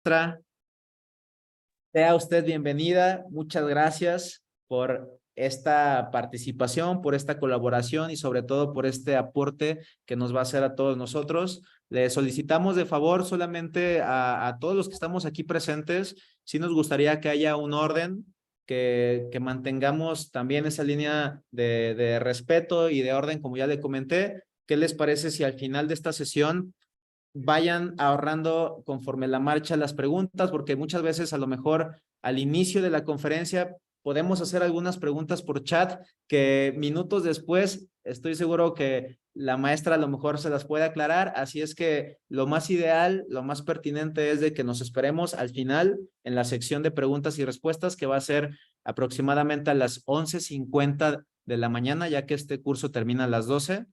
Maestra, sea usted bienvenida. Muchas gracias por esta participación, por esta colaboración y sobre todo por este aporte que nos va a hacer a todos nosotros. Le solicitamos de favor solamente a todos los que estamos aquí presentes, sí nos gustaría que haya un orden, que mantengamos también esa línea de respeto y de orden, como ya le comenté. ¿Qué les parece si al final de esta sesión vayan ahorrando conforme la marcha las preguntas? Porque muchas veces a lo mejor al inicio de la conferencia podemos hacer algunas preguntas por chat que minutos después estoy seguro que la maestra a lo mejor se las puede aclarar, así es que lo más ideal, lo más pertinente es de que nos esperemos al final en la sección de preguntas y respuestas, que va a ser aproximadamente a las 11:50 de la mañana, ya que este curso termina a las 12.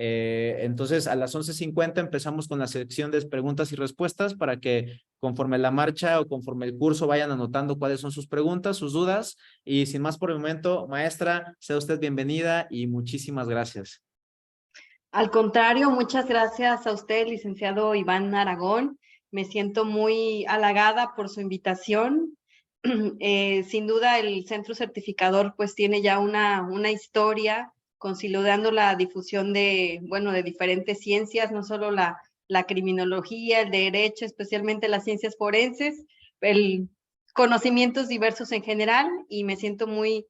Entonces, a las 11:50 empezamos con la sección de preguntas y respuestas para que conforme la marcha o conforme el curso vayan anotando cuáles son sus preguntas, sus dudas. Y sin más por el momento, maestra, sea usted bienvenida y muchísimas gracias. Al contrario, muchas gracias a usted, licenciado Iván Aragón. Me siento muy halagada por su invitación. Sin duda, el Centro Certificador pues tiene ya una historia consolidando la difusión de diferentes ciencias, no solo la criminología, el derecho, especialmente las ciencias forenses, el conocimientos diversos en general, y me siento muy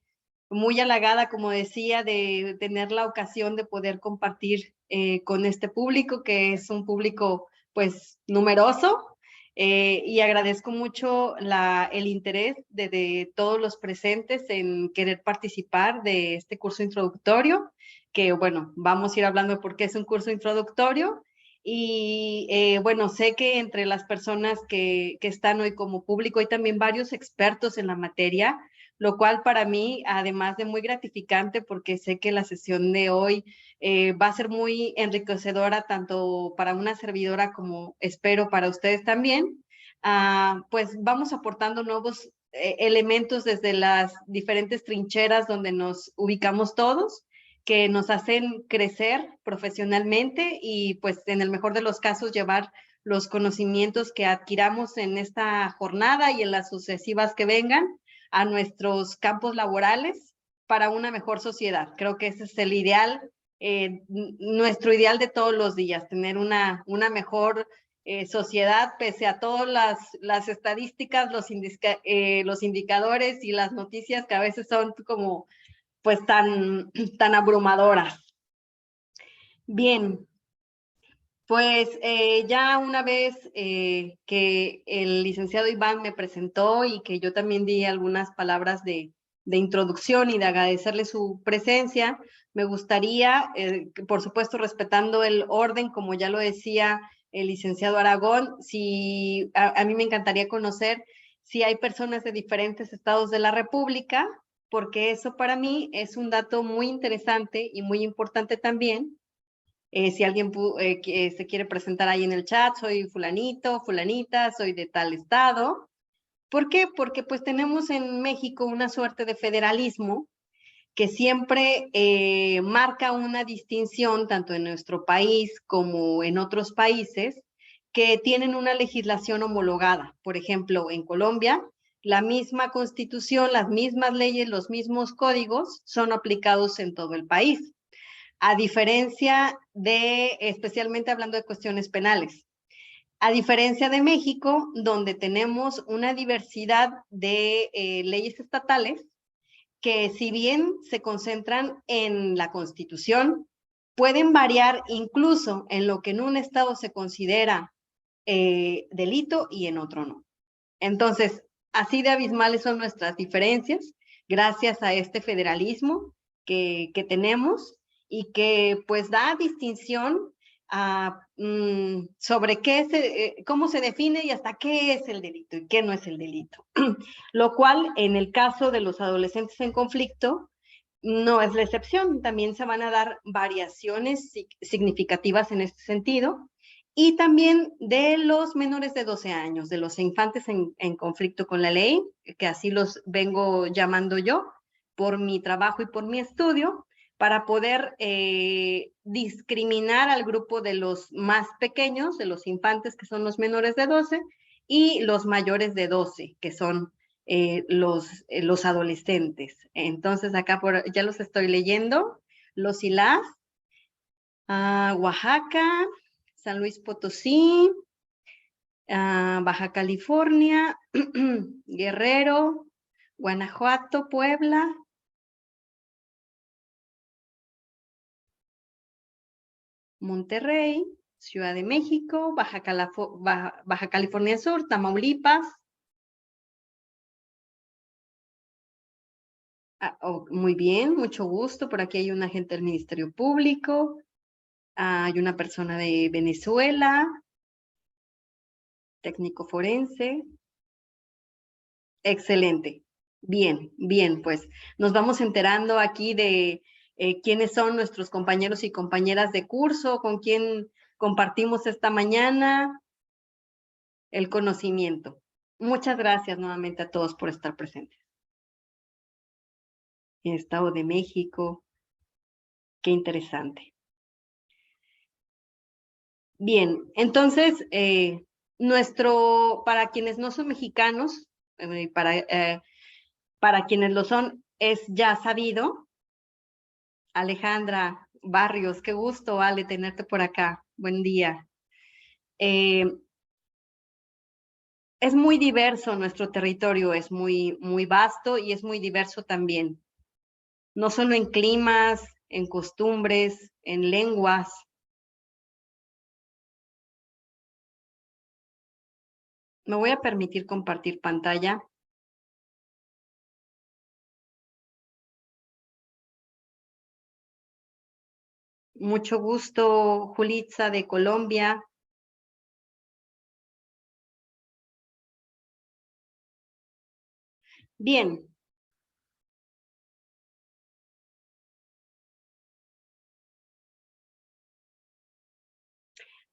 halagada, como decía, de tener la ocasión de poder compartir con este público, que es un público pues numeroso, y agradezco mucho el interés de todos los presentes en querer participar de este curso introductorio, que bueno, vamos a ir hablando de por qué es un curso introductorio. Y bueno, sé que entre las personas que están hoy como público hay también varios expertos en la materia, lo cual para mí, además de muy gratificante, porque sé que la sesión de hoy va a ser muy enriquecedora tanto para una servidora como espero para ustedes también, pues vamos aportando nuevos elementos desde las diferentes trincheras donde nos ubicamos todos, que nos hacen crecer profesionalmente y pues en el mejor de los casos llevar los conocimientos que adquiramos en esta jornada y en las sucesivas que vengan a nuestros campos laborales para una mejor sociedad. Creo que ese es el ideal, nuestro ideal de todos los días, tener una mejor sociedad, pese a todas las estadísticas, los indicadores y las noticias que a veces son como pues tan abrumadoras. Bien, pues ya una vez que el licenciado Iván me presentó y que yo también di algunas palabras de introducción y de agradecerle su presencia, me gustaría, por supuesto, respetando el orden, como ya lo decía el licenciado Aragón, a mí me encantaría conocer si hay personas de diferentes estados de la República, porque eso para mí es un dato muy interesante y muy importante también. Si alguien que se quiere presentar ahí en el chat, soy fulanito, fulanita, soy de tal estado. ¿Por qué? Porque pues tenemos en México una suerte de federalismo que siempre marca una distinción tanto en nuestro país como en otros países que tienen una legislación homologada. Por ejemplo, en Colombia, la misma constitución, las mismas leyes, los mismos códigos son aplicados en todo el país, a diferencia de, especialmente hablando de cuestiones penales, a diferencia de México, donde tenemos una diversidad de leyes estatales que, si bien se concentran en la Constitución, pueden variar incluso en lo que en un estado se considera delito y en otro no. Entonces, así de abismales son nuestras diferencias, gracias a este federalismo que tenemos y que pues da distinción sobre cómo se define y hasta qué es el delito y qué no es el delito. Lo cual, en el caso de los adolescentes en conflicto, no es la excepción. También se van a dar variaciones significativas en este sentido. Y también de los menores de 12 años, de los infantes en conflicto con la ley, que así los vengo llamando yo, por mi trabajo y por mi estudio, para poder discriminar al grupo de los más pequeños, de los infantes que son los menores de 12, y los mayores de 12, que son los adolescentes. Entonces, acá ya los estoy leyendo. Los y las, Oaxaca, San Luis Potosí, Baja California, Guerrero, Guanajuato, Puebla, Monterrey, Ciudad de México, Baja California Sur, Tamaulipas. Muy bien, mucho gusto. Por aquí hay un agente del Ministerio Público, hay una persona de Venezuela, técnico forense. Excelente. Bien, bien, pues nos vamos enterando aquí de quiénes son nuestros compañeros y compañeras de curso, con quién compartimos esta mañana el conocimiento. Muchas gracias nuevamente a todos por estar presentes. En Estado de México, qué interesante. Bien, entonces, para quienes no son mexicanos, para quienes lo son, es ya sabido. Alejandra Barrios, qué gusto, Ale, tenerte por acá. Buen día. Es muy diverso nuestro territorio, es muy, muy vasto y es muy diverso también. No solo en climas, en costumbres, en lenguas. Me voy a permitir compartir pantalla. Mucho gusto, Julitza de Colombia. Bien.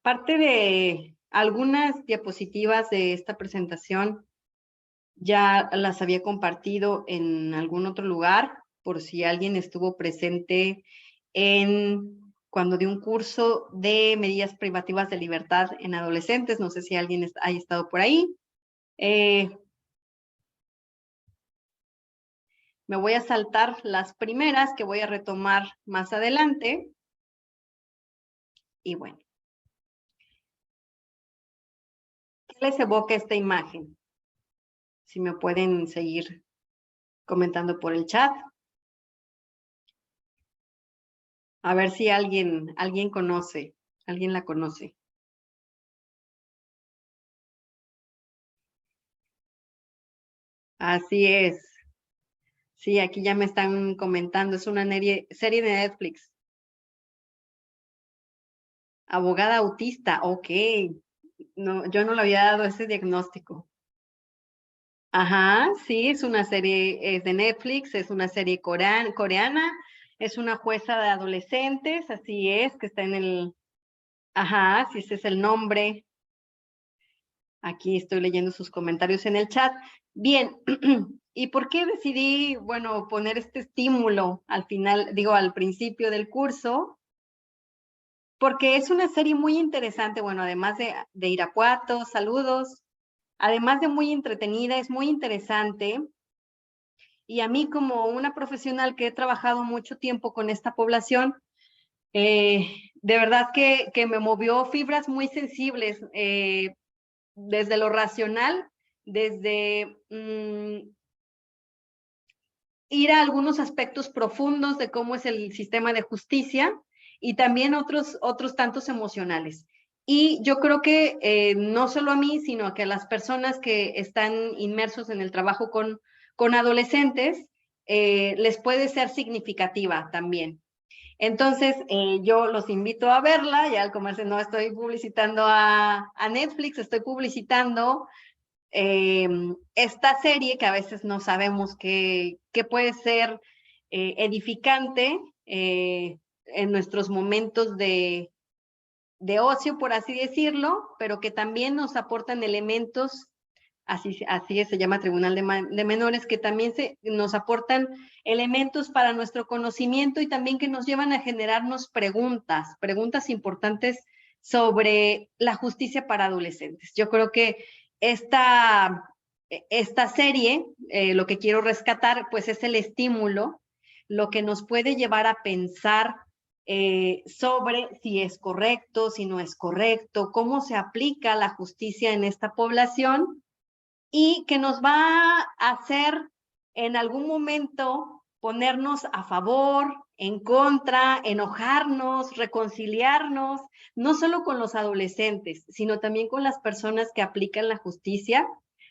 Parte de algunas diapositivas de esta presentación ya las había compartido en algún otro lugar, por si alguien estuvo presente cuando di un curso de medidas privativas de libertad en adolescentes. No sé si alguien haya estado por ahí. Me voy a saltar las primeras que voy a retomar más adelante. Y bueno. ¿Qué les evoca esta imagen? Si me pueden seguir comentando por el chat. A ver si alguien conoce, alguien la conoce. Así es. Sí, aquí ya me están comentando, es una serie de Netflix. Abogada autista, ok. No, yo no le había dado ese diagnóstico. Ajá, sí, es una serie, es de Netflix, es una serie coreana, es una jueza de adolescentes, así es, que está en el... Ajá, sí, ese es el nombre. Aquí estoy leyendo sus comentarios en el chat. Bien, ¿y por qué decidí, bueno, poner este estímulo al final, digo, al principio del curso? Porque es una serie muy interesante, bueno, además de Irapuato, saludos, además de muy entretenida, es muy interesante. Y a mí como una profesional que he trabajado mucho tiempo con esta población, de verdad que me movió fibras muy sensibles, desde lo racional, desde ir a algunos aspectos profundos de cómo es el sistema de justicia y también otros tantos emocionales. Y yo creo que no solo a mí, sino que a las personas que están inmersos en el trabajo con adolescentes, les puede ser significativa también. Entonces, yo los invito a verla, ya al comerse no estoy publicitando a Netflix, estoy publicitando esta serie que a veces no sabemos que puede ser edificante en nuestros momentos de ocio, por así decirlo, pero que también nos aportan elementos, así es, se llama Tribunal de Menores, que también nos aportan elementos para nuestro conocimiento y también que nos llevan a generarnos preguntas importantes sobre la justicia para adolescentes. Yo creo que esta serie, lo que quiero rescatar, pues es el estímulo, lo que nos puede llevar a pensar sobre si es correcto, si no es correcto, cómo se aplica la justicia en esta población y que nos va a hacer en algún momento ponernos a favor, en contra, enojarnos, reconciliarnos, no solo con los adolescentes, sino también con las personas que aplican la justicia,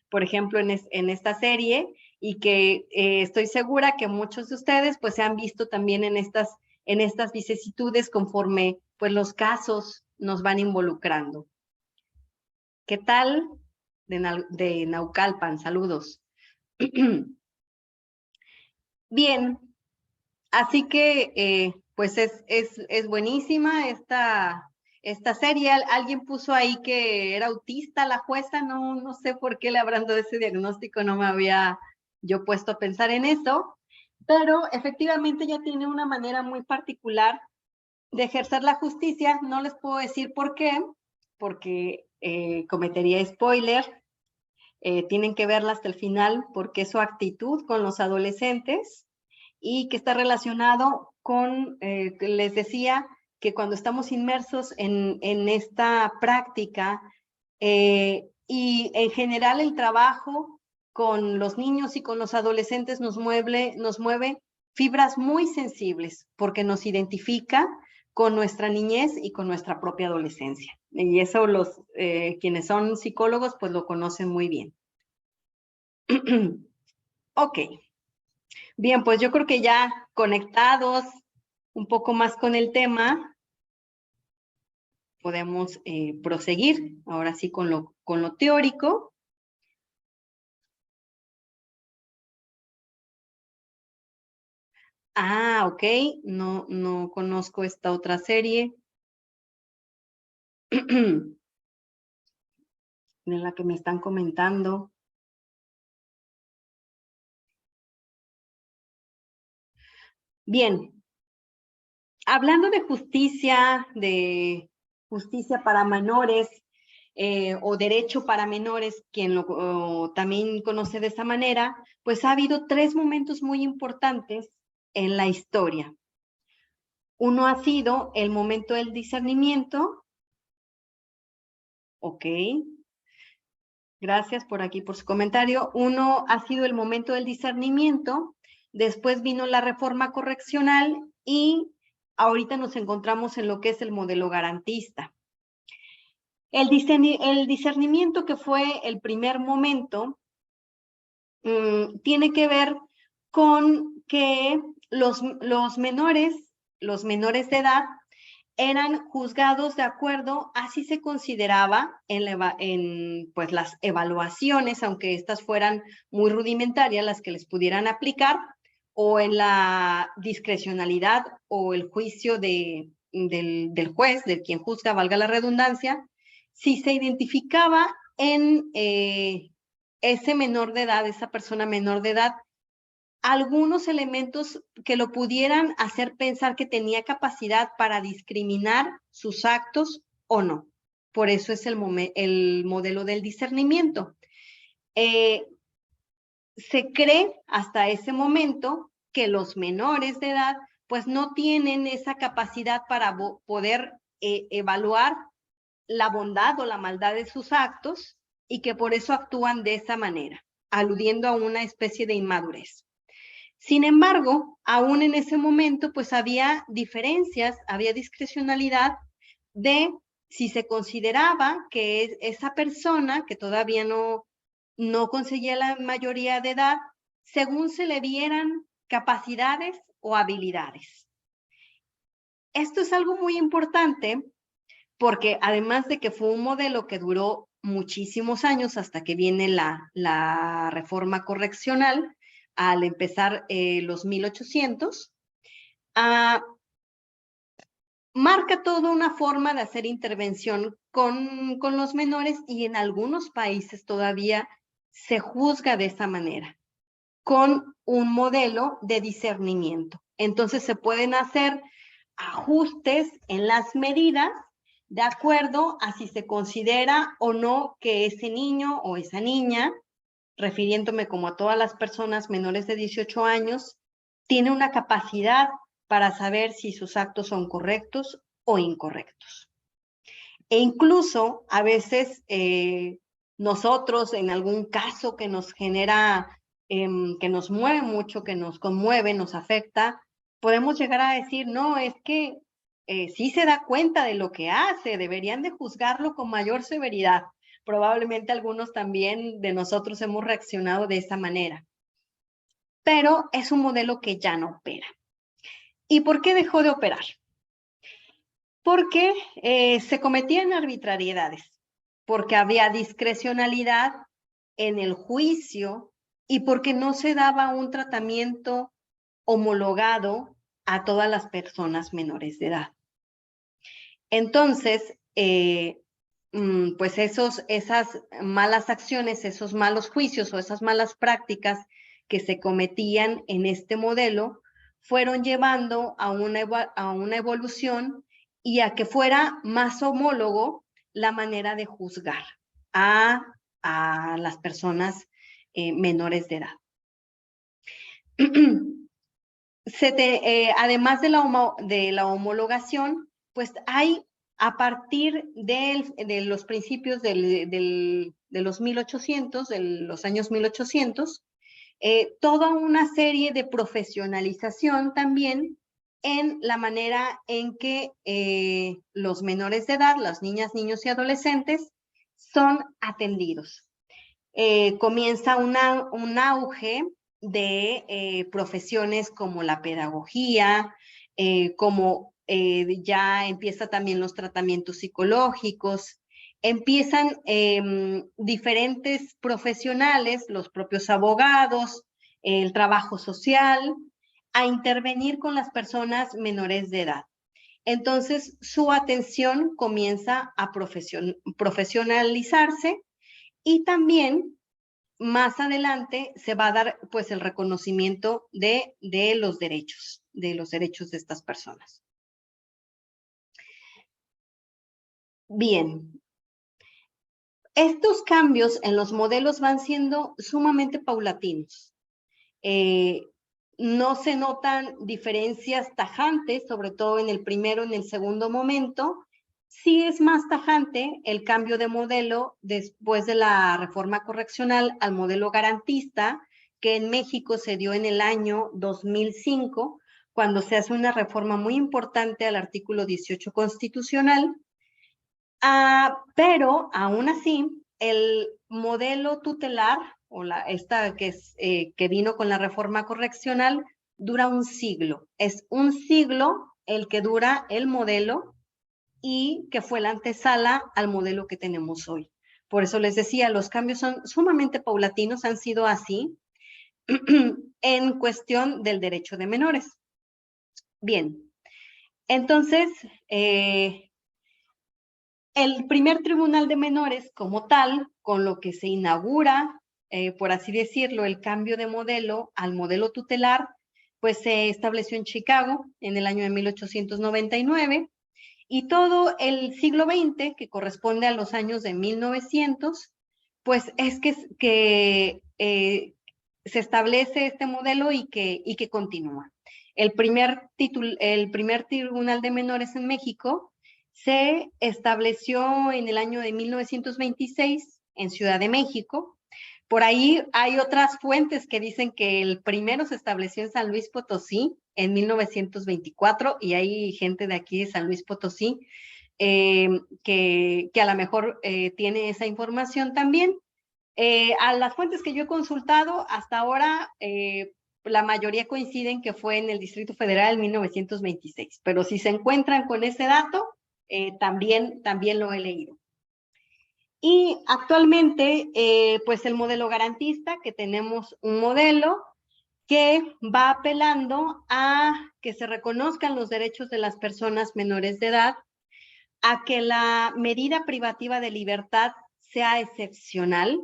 por ejemplo, en esta serie, y que estoy segura que muchos de ustedes pues se han visto también en estas vicisitudes conforme pues los casos nos van involucrando. ¿Qué tal? De Naucalpan, saludos. Bien, así que pues es buenísima esta serie. Alguien puso ahí que era autista la jueza, no sé por qué le habrán dado ese diagnóstico, no me había yo puesto a pensar en eso, pero efectivamente ya tiene una manera muy particular de ejercer la justicia. No les puedo decir por qué, porque cometería spoiler. Tienen que verla hasta el final porque es su actitud con los adolescentes y que está relacionado con, les decía, que cuando estamos inmersos en esta práctica y en general el trabajo con los niños y con los adolescentes nos mueve fibras muy sensibles porque nos identifica con nuestra niñez y con nuestra propia adolescencia. Y eso quienes son psicólogos pues lo conocen muy bien. Ok. Bien, pues yo creo que ya conectados un poco más con el tema, podemos proseguir ahora sí con lo teórico. Ok, no conozco esta otra serie de la que me están comentando. Bien, hablando de justicia para menores o derecho para menores, quien lo también conoce de esa manera, pues ha habido 3 momentos muy importantes en la historia. Uno ha sido el momento del discernimiento. Ok. Gracias por aquí, por su comentario. Uno ha sido el momento del discernimiento, después vino la reforma correccional y ahorita nos encontramos en lo que es el modelo garantista. El discernimiento, que fue el primer momento, tiene que ver con que los menores de edad eran juzgados de acuerdo, así se consideraba en pues, las evaluaciones, aunque estas fueran muy rudimentarias, las que les pudieran aplicar, o en la discrecionalidad o el juicio del juez, de quien juzga, valga la redundancia, si se identificaba en ese menor de edad, esa persona menor de edad, algunos elementos que lo pudieran hacer pensar que tenía capacidad para discriminar sus actos o no. Por eso es el modelo del discernimiento. Se cree hasta ese momento que los menores de edad pues no tienen esa capacidad para poder evaluar la bondad o la maldad de sus actos y que por eso actúan de esa manera, aludiendo a una especie de inmadurez. Sin embargo, aún en ese momento, pues había diferencias, había discrecionalidad de si se consideraba que esa persona que todavía no conseguía la mayoría de edad, según se le vieran capacidades o habilidades. Esto es algo muy importante porque además de que fue un modelo que duró muchísimos años hasta que viene la reforma correccional, al empezar los 1800, marca toda una forma de hacer intervención con los menores y en algunos países todavía se juzga de esa manera, con un modelo de discernimiento. Entonces se pueden hacer ajustes en las medidas de acuerdo a si se considera o no que ese niño o esa niña, refiriéndome como a todas las personas menores de 18 años, tiene una capacidad para saber si sus actos son correctos o incorrectos. E incluso a veces nosotros en algún caso que nos genera, que nos mueve mucho, que nos conmueve, nos afecta, podemos llegar a decir, no, es que sí se da cuenta de lo que hace, deberían de juzgarlo con mayor severidad. Probablemente algunos también de nosotros hemos reaccionado de esa manera. Pero es un modelo que ya no opera. ¿Y por qué dejó de operar? Porque se cometían arbitrariedades, porque había discrecionalidad en el juicio y porque no se daba un tratamiento homologado a todas las personas menores de edad. Entonces, pues esas malas acciones, esos malos juicios o esas malas prácticas que se cometían en este modelo fueron llevando a una evolución y a que fuera más homólogo la manera de juzgar a las personas menores de edad. Además de la homologación, pues hay a partir de los principios de los 1800, de los años 1800, toda una serie de profesionalización también en la manera en que los menores de edad, las niñas, niños y adolescentes, son atendidos. Comienza un auge de profesiones como la pedagogía, como ya empieza también los tratamientos psicológicos, empiezan diferentes profesionales, los propios abogados, el trabajo social, a intervenir con las personas menores de edad. Entonces, su atención comienza a profesionalizarse y también más adelante se va a dar pues el reconocimiento de los derechos de estas personas. Bien, estos cambios en los modelos van siendo sumamente paulatinos. No se notan diferencias tajantes, sobre todo en el primero, en el segundo momento. Sí es más tajante el cambio de modelo después de la reforma correccional al modelo garantista, que en México se dio en el año 2005, cuando se hace una reforma muy importante al artículo 18 constitucional. Pero aún así, el modelo tutelar, o esta que vino con la reforma correccional, dura un siglo. Es un siglo el que dura el modelo y que fue la antesala al modelo que tenemos hoy. Por eso les decía, los cambios son sumamente paulatinos, han sido así en cuestión del derecho de menores. Bien, entonces, el primer tribunal de menores como tal, con lo que se inaugura, por así decirlo, el cambio de modelo al modelo tutelar, pues se estableció en Chicago en el año de 1899 y todo el siglo XX, que corresponde a los años de 1900, pues es que se establece este modelo y que continúa. El primer tribunal de menores en México se estableció en el año de 1926 en Ciudad de México. Por ahí hay otras fuentes que dicen que el primero se estableció en San Luis Potosí en 1924 y hay gente de aquí de San Luis Potosí que a lo mejor tiene esa información también. A las fuentes que yo he consultado hasta ahora, la mayoría coinciden que fue en el Distrito Federal en 1926, pero si se encuentran con ese dato, también lo he leído. Y actualmente, pues el modelo garantista, que tenemos un modelo que va apelando a que se reconozcan los derechos de las personas menores de edad, a que la medida privativa de libertad sea excepcional,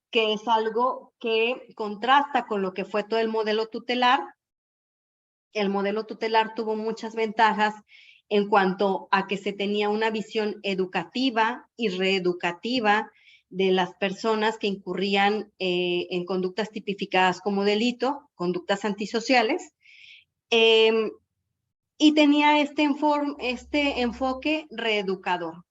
que es algo que contrasta con lo que fue todo el modelo tutelar. El modelo tutelar tuvo muchas ventajas en cuanto a que se tenía una visión educativa y reeducativa de las personas que incurrían en conductas tipificadas como delito, conductas antisociales, y tenía este enfoque reeducador.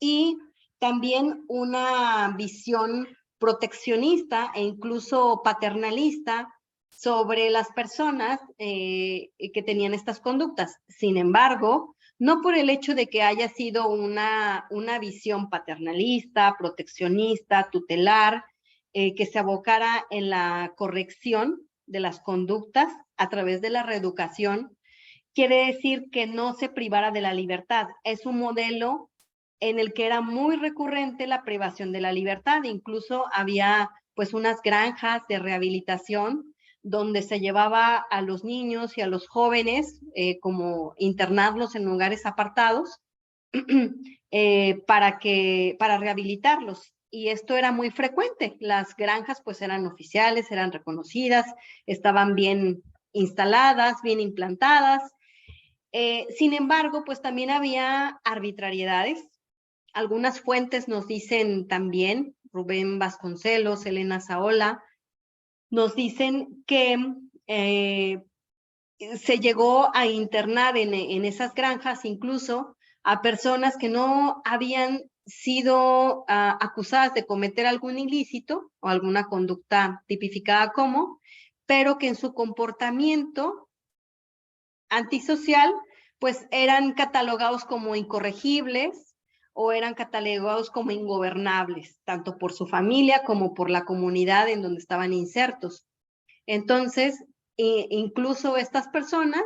Y también una visión proteccionista e incluso paternalista sobre las personas que tenían estas conductas. Sin embargo, no por el hecho de que haya sido una visión paternalista, proteccionista, tutelar, que se abocara en la corrección de las conductas a través de la reeducación, quiere decir que no se privara de la libertad. Es un modelo en el que era muy recurrente la privación de la libertad. Incluso había pues unas granjas de rehabilitación donde se llevaba a los niños y a los jóvenes como internarlos en lugares apartados para rehabilitarlos. Y esto era muy frecuente. Las granjas pues eran oficiales, eran reconocidas, estaban bien instaladas, bien implantadas. Sin embargo, pues también había arbitrariedades. Algunas fuentes nos dicen también, Rubén Vasconcelos, Elena Saola, nos dicen que se llegó a internar en esas granjas incluso a personas que no habían sido acusadas de cometer algún ilícito o alguna conducta tipificada como, pero que en su comportamiento antisocial, pues eran catalogados como incorregibles o eran catalogados como ingobernables, tanto por su familia como por la comunidad en donde estaban insertos. Entonces, incluso estas personas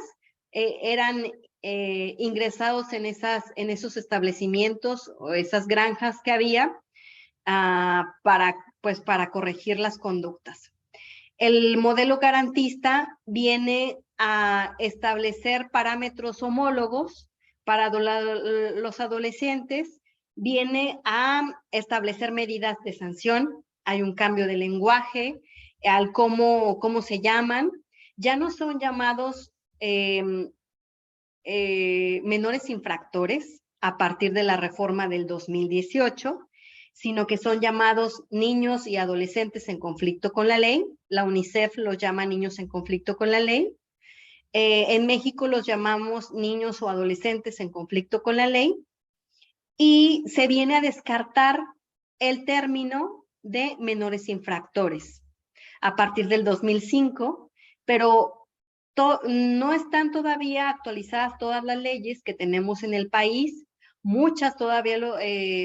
eran ingresados en esos establecimientos o esas granjas que había para corregir las conductas. El modelo garantista viene a establecer parámetros homólogos para los adolescentes, viene a establecer medidas de sanción, hay un cambio de lenguaje, al cómo se llaman, ya no son llamados menores infractores a partir de la reforma del 2018, sino que son llamados niños y adolescentes en conflicto con la ley. La UNICEF los llama niños en conflicto con la ley. En México los llamamos niños o adolescentes en conflicto con la ley. Y se viene a descartar el término de menores infractores a partir del 2005, pero no están todavía actualizadas todas las leyes que tenemos en el país. Muchas todavía,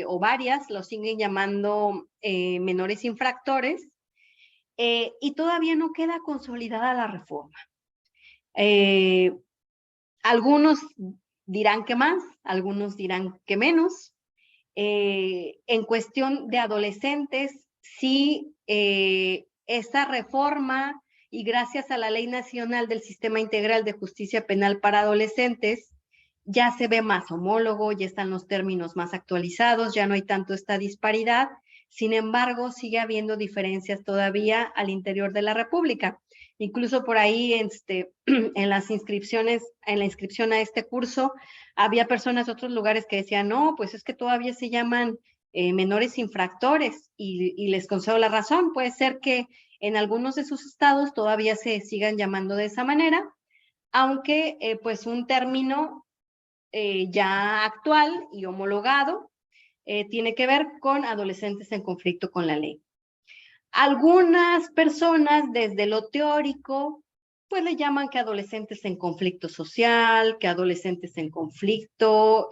o varias, lo siguen llamando menores infractores, y todavía no queda consolidada la reforma. Algunos dirán que más, algunos dirán que menos. En cuestión de adolescentes, sí, esta reforma y gracias a la Ley Nacional del Sistema Integral de Justicia Penal para Adolescentes, ya se ve más homólogo, ya están los términos más actualizados, ya no hay tanto esta disparidad. Sin embargo, sigue habiendo diferencias todavía al interior de la República. Incluso por ahí en las inscripciones, en la inscripción a este curso, había personas de otros lugares que decían, no, pues es que todavía se llaman menores infractores, y les concedo la razón. Puede ser que en algunos de sus estados todavía se sigan llamando de esa manera, aunque pues un término ya actual y homologado tiene que ver con adolescentes en conflicto con la ley. Algunas personas desde lo teórico pues le llaman que adolescentes en conflicto social, que adolescentes en conflicto,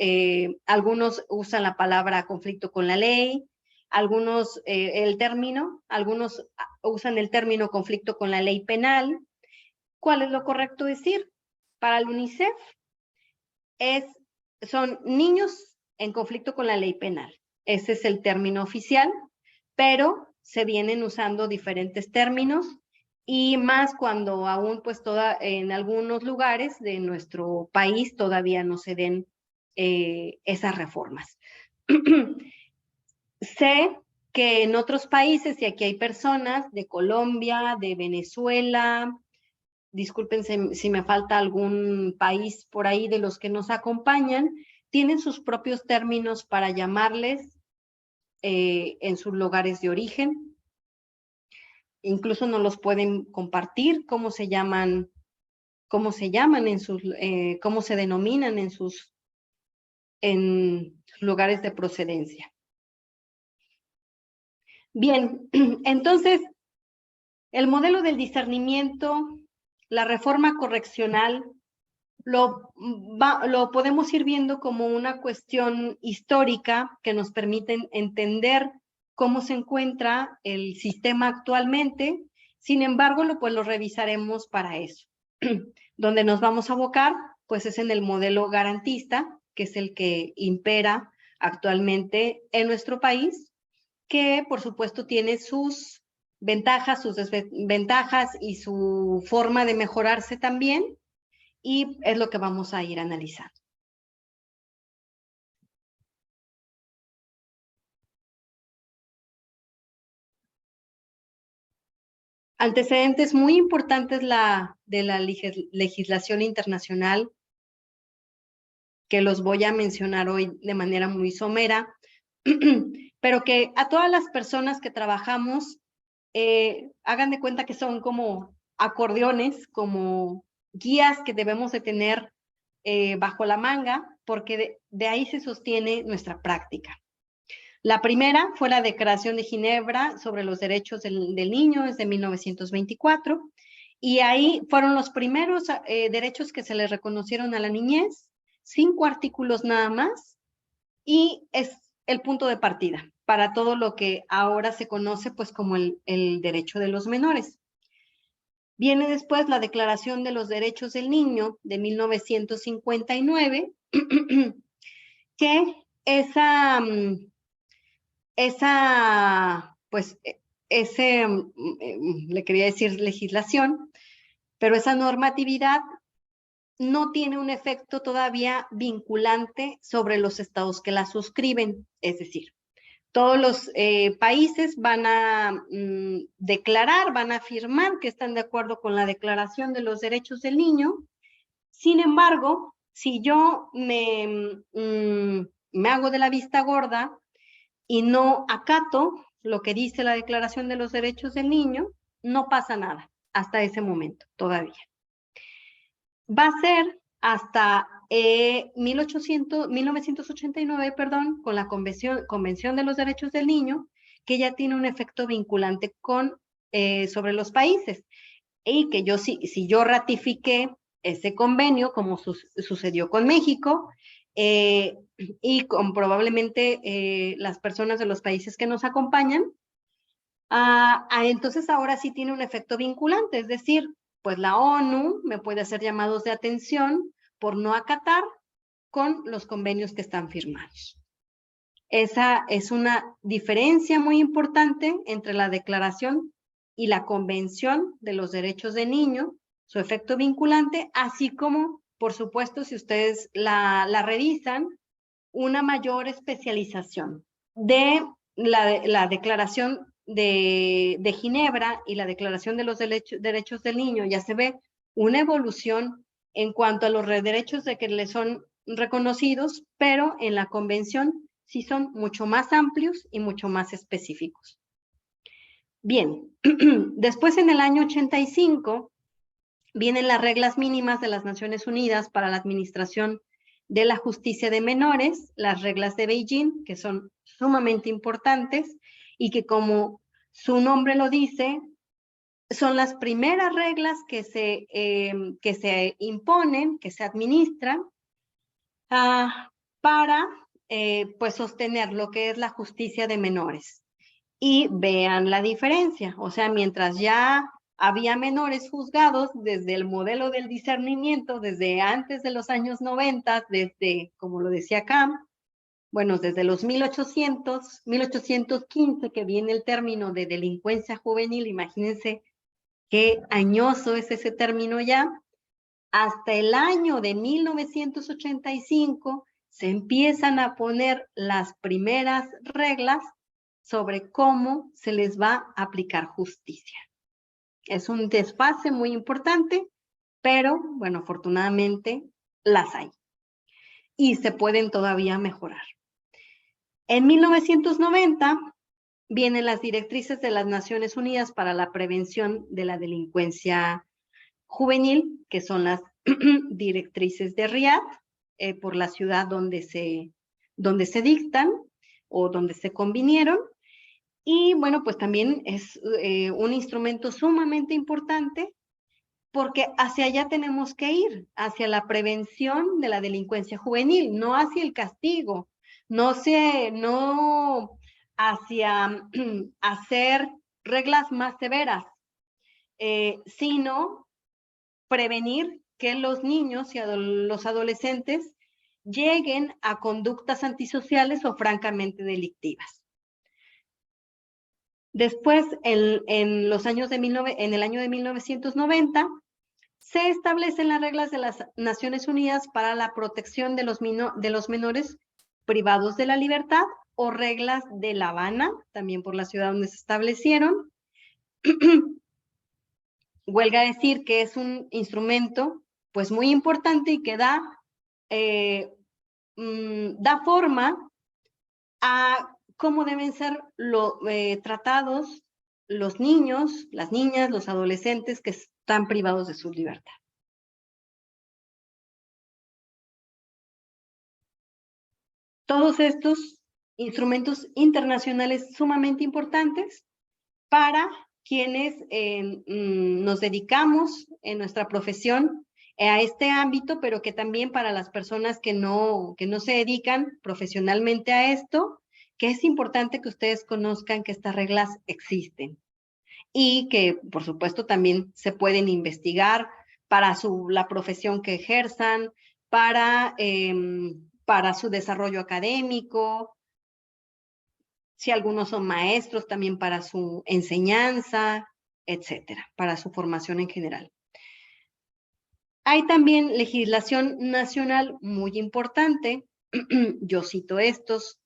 algunos usan la palabra conflicto con la ley, algunos algunos usan el término conflicto con la ley penal. ¿Cuál es lo correcto decir? Para el UNICEF son niños en conflicto con la ley penal. Ese es el término oficial, pero se vienen usando diferentes términos, y más cuando aún pues en algunos lugares de nuestro país todavía no se den esas reformas. Sé que en otros países, y aquí hay personas de Colombia, de Venezuela, disculpen si me falta algún país por ahí de los que nos acompañan, tienen sus propios términos para llamarles en sus lugares de origen. Incluso no los pueden compartir cómo se llaman en sus, cómo se denominan en sus lugares de procedencia. Bien, entonces, el modelo del discernimiento, la reforma correccional, lo podemos ir viendo como una cuestión histórica que nos permite entender cómo se encuentra el sistema actualmente. Sin embargo, pues lo revisaremos para eso. Donde nos vamos a abocar, pues es en el modelo garantista, que es el que impera actualmente en nuestro país, que por supuesto tiene sus ventajas, sus desventajas y su forma de mejorarse también, y es lo que vamos a ir analizando. Antecedentes muy importantes de la legislación internacional, que los voy a mencionar hoy de manera muy somera, pero que a todas las personas que trabajamos, hagan de cuenta que son como acordeones, como guías que debemos de tener bajo la manga, porque de ahí se sostiene nuestra práctica. La primera fue la Declaración de Ginebra sobre los Derechos del Niño, es de 1924, y ahí fueron los primeros derechos que se le reconocieron a la niñez, 5 artículos nada más, y es el punto de partida para todo lo que ahora se conoce pues como el derecho de los menores. Viene después la Declaración de los Derechos del Niño de 1959, que le quería decir legislación, pero esa normatividad no tiene un efecto todavía vinculante sobre los estados que la suscriben. Es decir, todos los países van a declarar, van a afirmar que están de acuerdo con la Declaración de los Derechos del Niño. Sin embargo, si yo me hago de la vista gorda y no acato lo que dice la Declaración de los Derechos del Niño, no pasa nada hasta ese momento todavía. Va a ser hasta 1989, perdón, con la Convención de los Derechos del Niño, que ya tiene un efecto vinculante sobre los países, y que si yo ratifiqué ese convenio, como sucedió con México, y con probablemente las personas de los países que nos acompañan, entonces ahora sí tiene un efecto vinculante, es decir, pues la ONU me puede hacer llamados de atención por no acatar con los convenios que están firmados. Esa es una diferencia muy importante entre la Declaración y la Convención de los Derechos del Niño, su efecto vinculante, así como, por supuesto, si ustedes la revisan, una mayor especialización de la Declaración de Ginebra y la Declaración de los Derechos del Niño. Ya se ve una evolución en cuanto a los derechos de que le son reconocidos, pero en la Convención sí son mucho más amplios y mucho más específicos. Bien, después en el año 85 vienen las reglas mínimas de las Naciones Unidas para la administración de la justicia de menores, las reglas de Beijing, que son sumamente importantes y que, como su nombre lo dice, son las primeras reglas que se imponen, que se administran para pues sostener lo que es la justicia de menores. Y vean la diferencia, o sea, mientras ya había menores juzgados desde el modelo del discernimiento, desde antes de los años 90, desde, como lo decía acá, bueno, desde los 1815, que viene el término de delincuencia juvenil, imagínense qué añoso es ese término ya, hasta el año de 1985 se empiezan a poner las primeras reglas sobre cómo se les va a aplicar justicia. Es un desfase muy importante, pero bueno, afortunadamente las hay y se pueden todavía mejorar. En 1990 vienen las directrices de las Naciones Unidas para la prevención de la delincuencia juvenil, que son las directrices de Riad, por la ciudad donde se dictan o donde se convinieron. Y bueno, pues también es un instrumento sumamente importante porque hacia allá tenemos que ir, hacia la prevención de la delincuencia juvenil, no hacia el castigo, no hacia hacer reglas más severas, sino prevenir que los niños y los adolescentes lleguen a conductas antisociales o francamente delictivas. Después, en el año de 1990, se establecen las reglas de las Naciones Unidas para la protección de los menores privados de la libertad, o reglas de La Habana, también por la ciudad donde se establecieron. Huelga decir que es un instrumento pues muy importante y que da forma a cómo deben ser tratados los niños, las niñas, los adolescentes que están privados de su libertad. Todos estos instrumentos internacionales sumamente importantes para quienes nos dedicamos en nuestra profesión a este ámbito, pero que también para las personas que no se dedican profesionalmente a esto, que es importante que ustedes conozcan que estas reglas existen y que, por supuesto, también se pueden investigar para la profesión que ejerzan, para su desarrollo académico, si algunos son maestros, también para su enseñanza, etcétera, para su formación en general. Hay también legislación nacional muy importante, yo cito estos,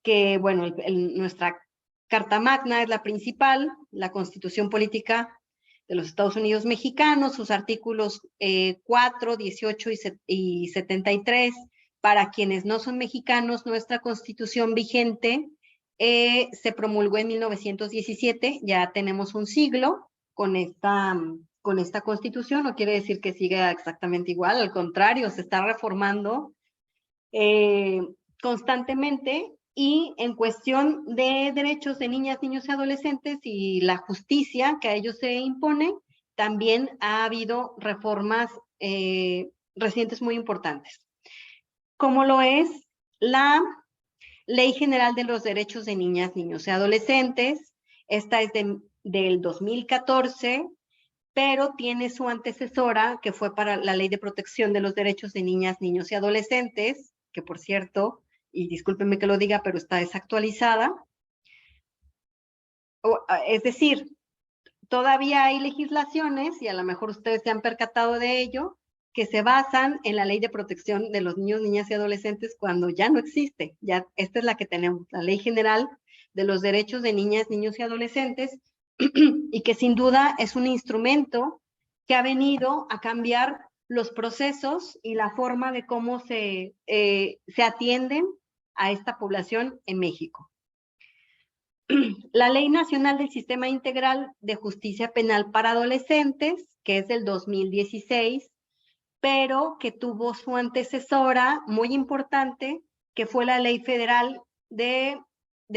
que bueno, nuestra Carta Magna es la principal, la Constitución Política de los Estados Unidos Mexicanos, sus artículos 4, 18 y 73. Para quienes no son mexicanos, nuestra Constitución vigente se promulgó en 1917, ya tenemos un siglo con esta Constitución. No quiere decir que siga exactamente igual, al contrario, se está reformando constantemente. Y en cuestión de derechos de niñas, niños y adolescentes y la justicia que a ellos se impone, también ha habido reformas recientes muy importantes, como lo es la Ley General de los Derechos de Niñas, Niños y Adolescentes. Esta es del 2014, pero tiene su antecesora, que fue para la Ley de Protección de los Derechos de Niñas, Niños y Adolescentes, que por cierto, y discúlpenme que lo diga, pero está desactualizada. Es decir, todavía hay legislaciones, y a lo mejor ustedes se han percatado de ello, que se basan en la Ley de Protección de los Niños, Niñas y Adolescentes cuando ya no existe. Ya, esta es la que tenemos, la Ley General de los Derechos de Niñas, Niños y Adolescentes, y que sin duda es un instrumento que ha venido a cambiar los procesos y la forma de cómo se atienden a esta población en México. La Ley Nacional del Sistema Integral de Justicia Penal para Adolescentes, que es del 2016, pero que tuvo su antecesora muy importante, que fue la Ley Federal de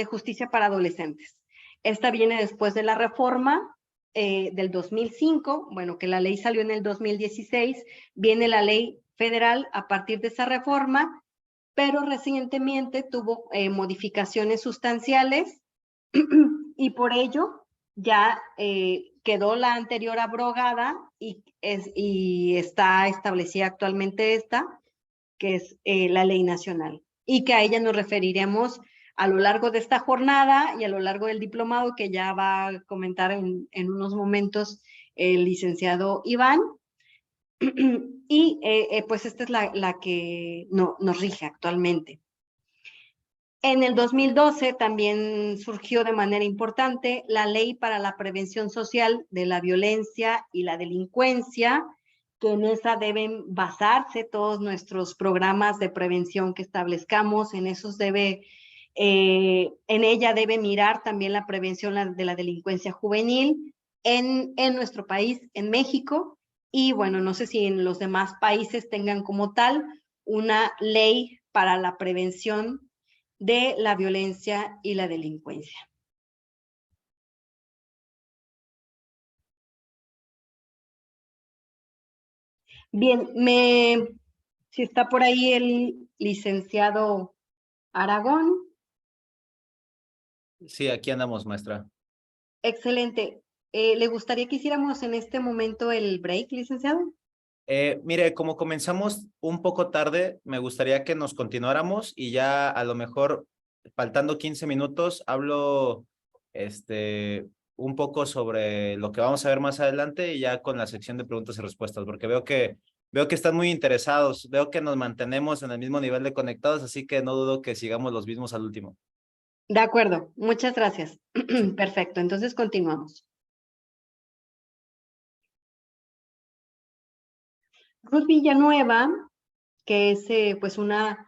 Justicia para Adolescentes. Esta viene después de la reforma del 2005, bueno, que la ley salió en el 2016, viene la Ley Federal a partir de esa reforma, pero recientemente tuvo modificaciones sustanciales y por ello ya quedó la anterior abrogada y está establecida actualmente esta, que es la ley nacional, y que a ella nos referiremos a lo largo de esta jornada y a lo largo del diplomado que ya va a comentar en unos momentos el licenciado Iván. Y pues esta es la que nos rige actualmente. En el 2012 también surgió de manera importante la Ley para la Prevención Social de la Violencia y la Delincuencia, que en esa deben basarse todos nuestros programas de prevención que establezcamos, en ella debe mirar también la prevención de la delincuencia juvenil en nuestro país, en México, y bueno, no sé si en los demás países tengan como tal una ley para la prevención de la violencia y la delincuencia. Bien, si está por ahí el licenciado Aragón. Sí, aquí andamos, maestra. Excelente. ¿Le gustaría que hiciéramos en este momento el break, licenciado? Mire, como comenzamos un poco tarde, me gustaría que nos continuáramos y ya a lo mejor, faltando 15 minutos, hablo un poco sobre lo que vamos a ver más adelante y ya con la sección de preguntas y respuestas, porque veo que están muy interesados, veo que nos mantenemos en el mismo nivel de conectados, así que no dudo que sigamos los mismos al último. De acuerdo, muchas gracias. Sí. Perfecto, entonces continuamos. Ruth Villanueva, que es pues una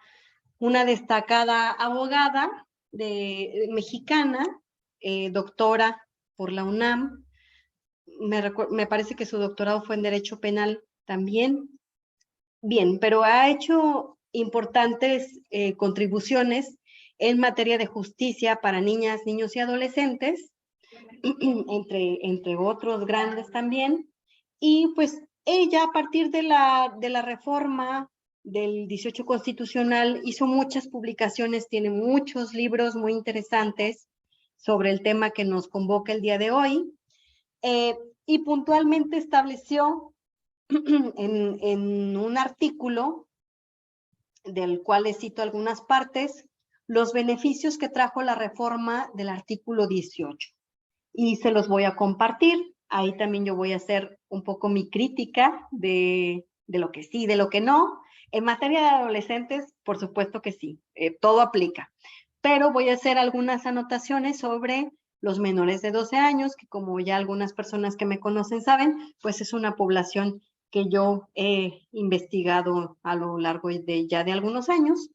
destacada abogada mexicana, doctora por la UNAM. Me parece que su doctorado fue en Derecho Penal también. Bien, pero ha hecho importantes contribuciones en materia de justicia para niñas, niños y adolescentes, entre otros grandes también. Y pues ella, a partir de la reforma del 18 constitucional, hizo muchas publicaciones, tiene muchos libros muy interesantes sobre el tema que nos convoca el día de hoy, y puntualmente estableció en un artículo, del cual les cito algunas partes, los beneficios que trajo la reforma del artículo 18. Y se los voy a compartir. Ahí también yo voy a hacer un poco mi crítica de lo que sí, de lo que no. En materia de adolescentes, por supuesto que sí, todo aplica. Pero voy a hacer algunas anotaciones sobre los menores de 12 años, que como ya algunas personas que me conocen saben, pues es una población que yo he investigado a lo largo de ya de algunos años.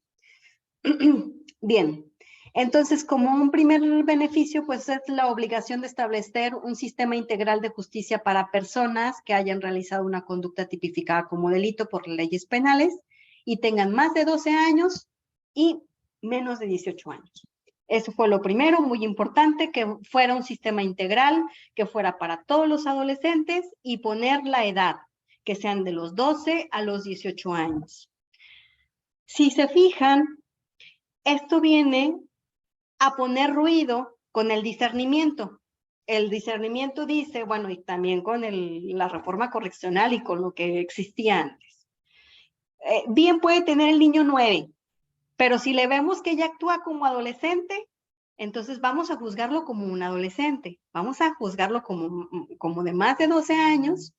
Bien, entonces como un primer beneficio, pues es la obligación de establecer un sistema integral de justicia para personas que hayan realizado una conducta tipificada como delito por leyes penales y tengan más de 12 años y menos de 18 años. Eso fue lo primero, muy importante, que fuera un sistema integral, que fuera para todos los adolescentes y poner la edad, que sean de los 12 a los 18 años. Si se fijan, esto viene a poner ruido con el discernimiento. El discernimiento dice, bueno, y también con la reforma correccional y con lo que existía antes. Bien puede tener el niño 9, pero si le vemos que ella actúa como adolescente, entonces vamos a juzgarlo como un adolescente, vamos a juzgarlo como de más de 12 años,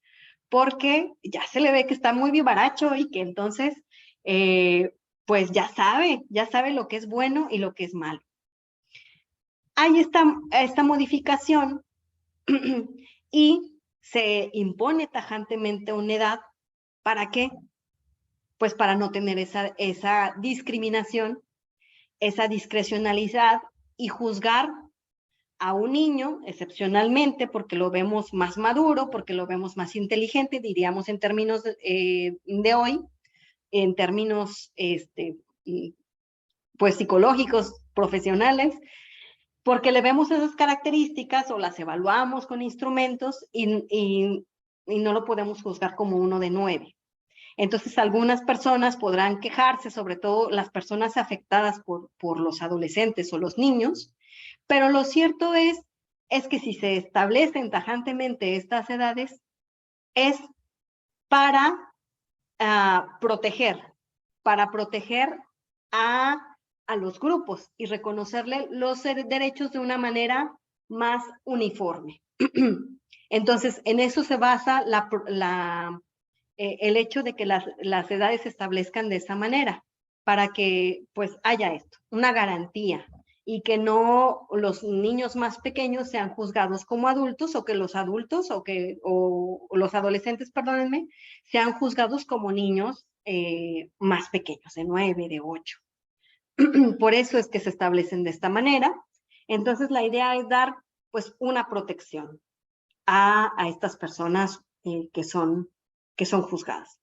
porque ya se le ve que está muy vivaracho y que entonces, pues ya sabe lo que es bueno y lo que es malo. Hay esta modificación y se impone tajantemente una edad. ¿Para qué? Pues para no tener esa discriminación, esa discrecionalidad y juzgar a un niño excepcionalmente porque lo vemos más maduro, porque lo vemos más inteligente, diríamos en términos de hoy, en términos pues psicológicos, profesionales, porque le vemos esas características o las evaluamos con instrumentos y no lo podemos juzgar como uno de 9. Entonces, algunas personas podrán quejarse, sobre todo las personas afectadas por los adolescentes o los niños, pero lo cierto es que si se establecen tajantemente estas edades, es para proteger a los grupos y reconocerle los derechos de una manera más uniforme. Entonces, en eso se basa el hecho de que las edades se establezcan de esa manera, para que pues haya esto, una garantía y que no los niños más pequeños sean juzgados como adultos, o que los adultos o los adolescentes, perdónenme, sean juzgados como niños más pequeños, de 9, de 8. Por eso es que se establecen de esta manera. Entonces la idea es dar pues una protección a estas personas que son juzgadas.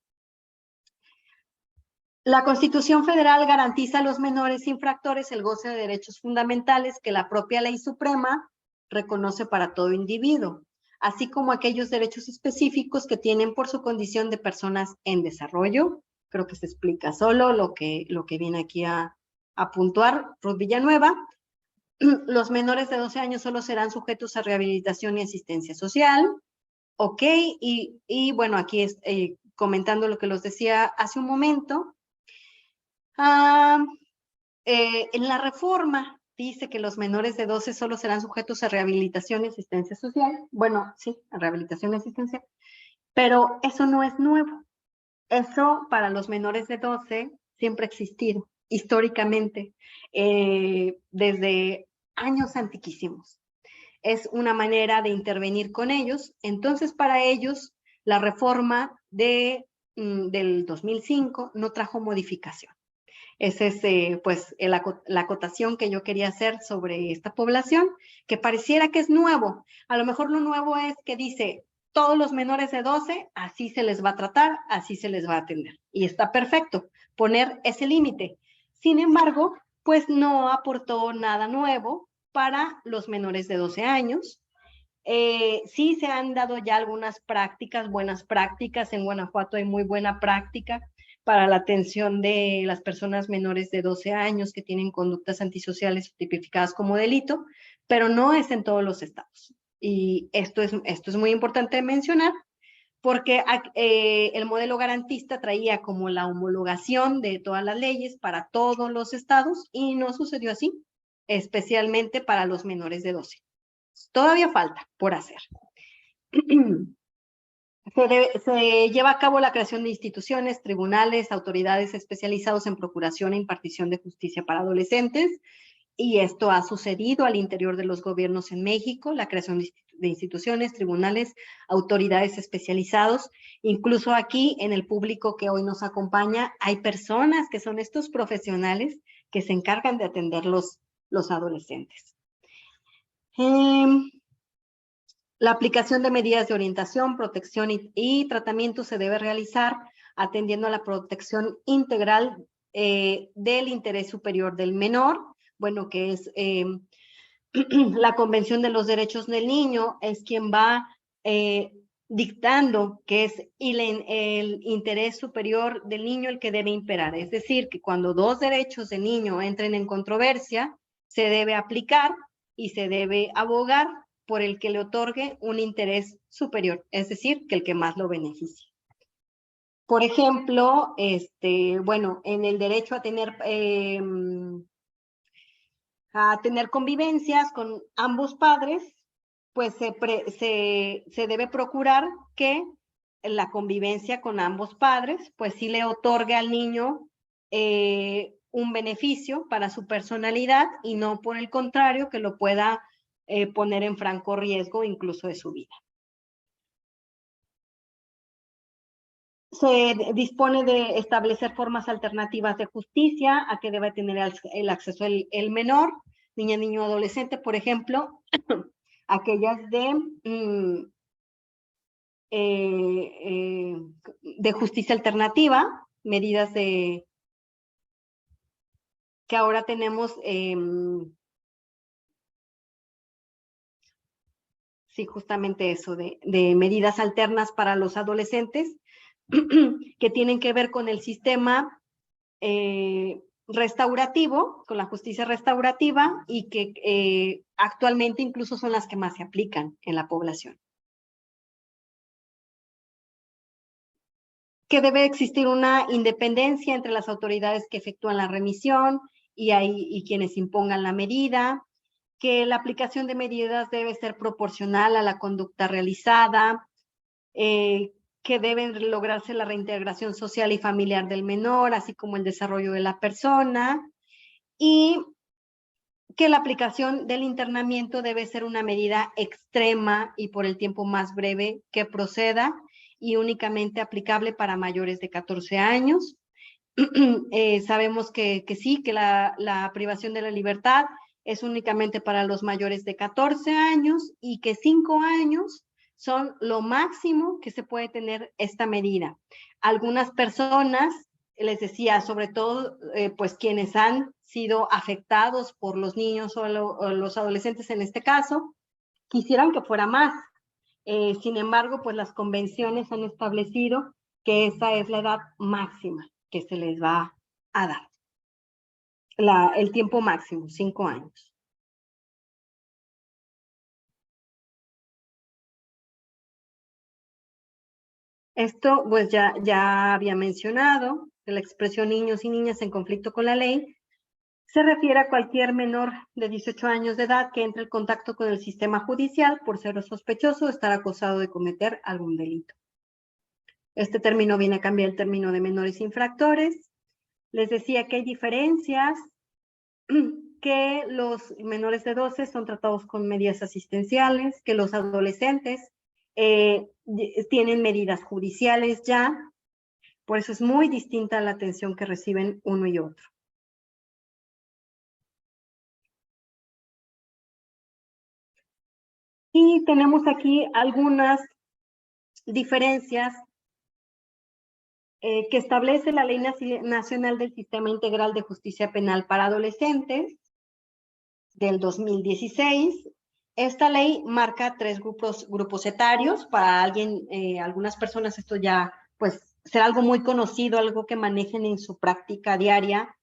La Constitución Federal garantiza a los menores infractores el goce de derechos fundamentales que la propia Ley Suprema reconoce para todo individuo, así como aquellos derechos específicos que tienen por su condición de personas en desarrollo. Creo que se explica solo lo que viene aquí a puntuar Ruth Villanueva. Los menores de 12 años solo serán sujetos a rehabilitación y asistencia social. Ok, y bueno, aquí es comentando lo que los decía hace un momento. En la reforma dice que los menores de 12 solo serán sujetos a rehabilitación y asistencia social. Bueno, sí, a rehabilitación y asistencia, pero eso no es nuevo. Eso para los menores de 12 siempre ha existido, históricamente, desde años antiquísimos. Es una manera de intervenir con ellos. Entonces, para ellos, la reforma del 2005 no trajo modificación. Esa es pues la acotación que yo quería hacer sobre esta población, que pareciera que es nuevo. A lo mejor lo nuevo es que dice, todos los menores de 12, así se les va a tratar, así se les va a atender. Y está perfecto poner ese límite. Sin embargo, pues no aportó nada nuevo para los menores de 12 años. Sí se han dado ya algunas prácticas, buenas prácticas. En Guanajuato hay muy buena práctica para la atención de las personas menores de 12 años que tienen conductas antisociales tipificadas como delito, pero no es en todos los estados. Y esto es muy importante mencionar, porque el modelo garantista traía como la homologación de todas las leyes para todos los estados, y no sucedió así, especialmente para los menores de 12. Todavía falta por hacer. Se lleva a cabo la creación de instituciones, tribunales, autoridades especializados en procuración e impartición de justicia para adolescentes, y esto ha sucedido al interior de los gobiernos en México, la creación de instituciones, tribunales, autoridades especializados. Incluso aquí en el público que hoy nos acompaña hay personas que son estos profesionales que se encargan de atender los adolescentes. La aplicación de medidas de orientación, protección y tratamiento se debe realizar atendiendo a la protección integral del interés superior del menor, bueno, que es la Convención de los Derechos del Niño, es quien va dictando que es el interés superior del niño el que debe imperar. Es decir, que cuando dos derechos del niño entren en controversia, se debe aplicar y se debe abogar por el que le otorgue un interés superior, es decir, que el que más lo beneficie. Por ejemplo, bueno, en el derecho a tener convivencias con ambos padres, pues se debe procurar que la convivencia con ambos padres, pues sí le otorgue al niño un beneficio para su personalidad, y no por el contrario que lo pueda poner en franco riesgo incluso de su vida. Se dispone de establecer formas alternativas de justicia a que debe tener el acceso el menor, niña, niño, adolescente, por ejemplo, aquellas de justicia alternativa, medidas que ahora tenemos, sí, justamente eso, de medidas alternas para los adolescentes, que tienen que ver con el sistema restaurativo, con la justicia restaurativa, y que actualmente incluso son las que más se aplican en la población. Que debe existir una independencia entre las autoridades que efectúan la remisión y quienes impongan la medida, que la aplicación de medidas debe ser proporcional a la conducta realizada, que deben lograrse la reintegración social y familiar del menor, así como el desarrollo de la persona, y que la aplicación del internamiento debe ser una medida extrema y por el tiempo más breve que proceda y únicamente aplicable para mayores de 14 años. Sabemos que sí, que la privación de la libertad es únicamente para los mayores de 14 años y que 5 años son lo máximo que se puede tener esta medida. Algunas personas, les decía, sobre todo pues quienes han sido afectados por los niños o los adolescentes en este caso, quisieran que fuera más. Sin embargo, pues las convenciones han establecido que esa es la edad máxima que se les va a dar. El tiempo máximo, 5 años. Esto, pues ya había mencionado, que la expresión niños y niñas en conflicto con la ley se refiere a cualquier menor de 18 años de edad que entre en contacto con el sistema judicial por ser sospechoso o estar acusado de cometer algún delito. Este término viene a cambiar el término de menores infractores. Les decía que hay diferencias, que los menores de 12 son tratados con medidas asistenciales, que los adolescentes tienen medidas judiciales ya, por eso es muy distinta la atención que reciben uno y otro. Y tenemos aquí algunas diferencias que establece la Ley Nacional del Sistema Integral de Justicia Penal para Adolescentes del 2016. Esta ley marca 3 grupos etarios. Para algunas personas esto ya pues será algo muy conocido, algo que manejen en su práctica diaria.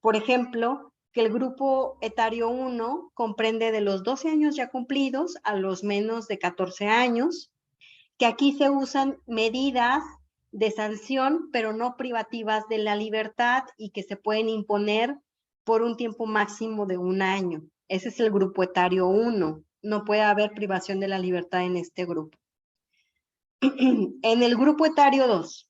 Por ejemplo, que el grupo etario 1 comprende de los 12 años ya cumplidos a los menos de 14 años, que aquí se usan medidas de sanción, pero no privativas de la libertad y que se pueden imponer por un tiempo máximo de 1 año. Ese es el grupo etario 1. No puede haber privación de la libertad en este grupo. En el grupo etario 2,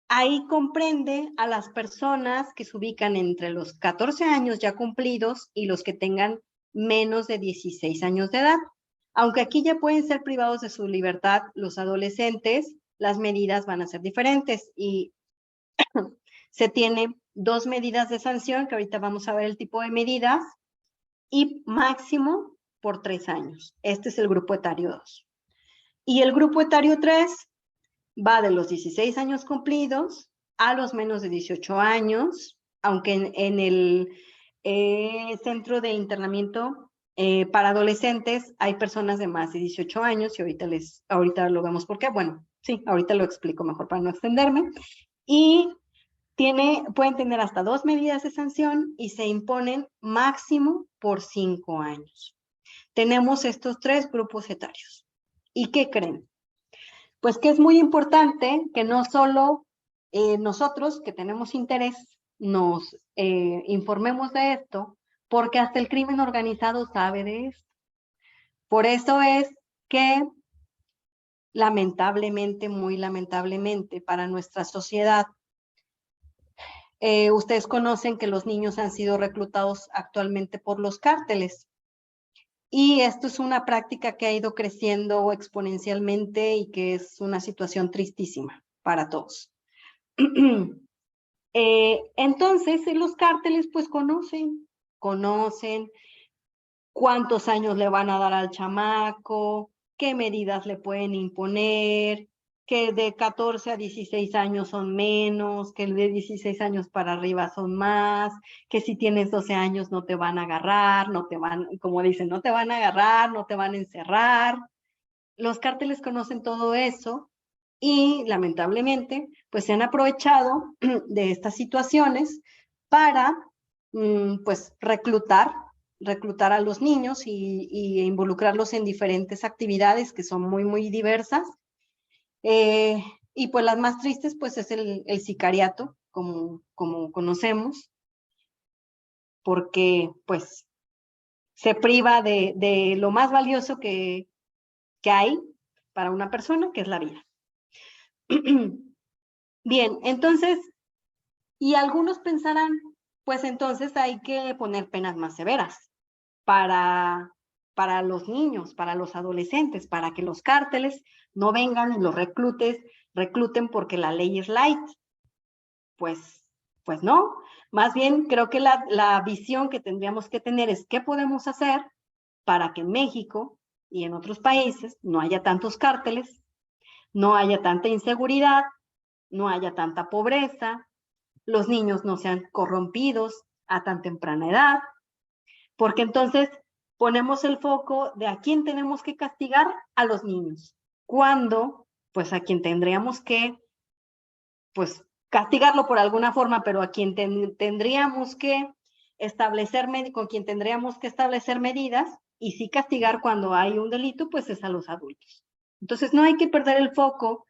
ahí comprende a las personas que se ubican entre los 14 años ya cumplidos y los que tengan menos de 16 años de edad. Aunque aquí ya pueden ser privados de su libertad los adolescentes, las medidas van a ser diferentes y se tiene 2 medidas de sanción, que ahorita vamos a ver el tipo de medidas, y máximo por 3 años. Este es el grupo etario 2. Y el grupo etario 3 va de los 16 años cumplidos a los menos de 18 años, aunque en el centro de internamiento para adolescentes hay personas de más de 18 años y ahorita lo vemos por qué. Bueno, sí, ahorita lo explico mejor para no extenderme. Y pueden tener hasta 2 medidas de sanción y se imponen máximo por 5 años. Tenemos estos 3 grupos etarios. ¿Y qué creen? Pues que es muy importante que no solo nosotros que tenemos interés nos informemos de esto, porque hasta el crimen organizado sabe de esto. Por eso es que lamentablemente, muy lamentablemente para nuestra sociedad, ustedes conocen que los niños han sido reclutados actualmente por los cárteles. Y esto es una práctica que ha ido creciendo exponencialmente y que es una situación tristísima para todos. Entonces, los cárteles pues conocen cuántos años le van a dar al chamaco, qué medidas le pueden imponer, que de 14 a 16 años son menos, que de 16 años para arriba son más, que si tienes 12 años no te van a agarrar, como dicen, no te van a agarrar, no te van a encerrar. Los cárteles conocen todo eso y lamentablemente pues se han aprovechado de estas situaciones para pues reclutar a los niños y involucrarlos en diferentes actividades que son muy, muy diversas. Y pues las más tristes pues es el sicariato, como conocemos, porque pues se priva de lo más valioso que hay para una persona, que es la vida. Bien, entonces, Y algunos pensarán, pues entonces hay que poner penas más severas para, para los niños, para los adolescentes, para que los cárteles no vengan y los recluten porque la ley es light. Pues no. Más bien creo que la visión que tendríamos que tener es qué podemos hacer para que en México y en otros países no haya tantos cárteles, no haya tanta inseguridad, no haya tanta pobreza, los niños no sean corrompidos a tan temprana edad, porque entonces ponemos el foco de a quién tenemos que castigar, a los niños, cuando pues a quien tendríamos que pues castigarlo por alguna forma, pero a quien tendríamos que establecer, con quien tendríamos que establecer medidas y sí castigar cuando hay un delito, pues es a los adultos. Entonces no hay que perder el foco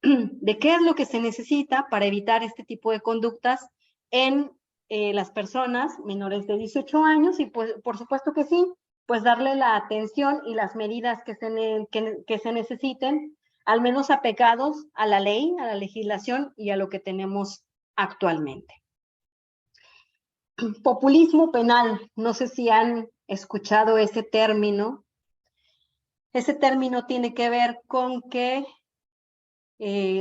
de qué es lo que se necesita para evitar este tipo de conductas en las personas menores de 18 años y pues por supuesto que sí, pues darle la atención y las medidas que se necesiten, al menos apegados a la ley, a la legislación y a lo que tenemos actualmente. Populismo penal, no sé si han escuchado ese término. Ese término tiene que ver con que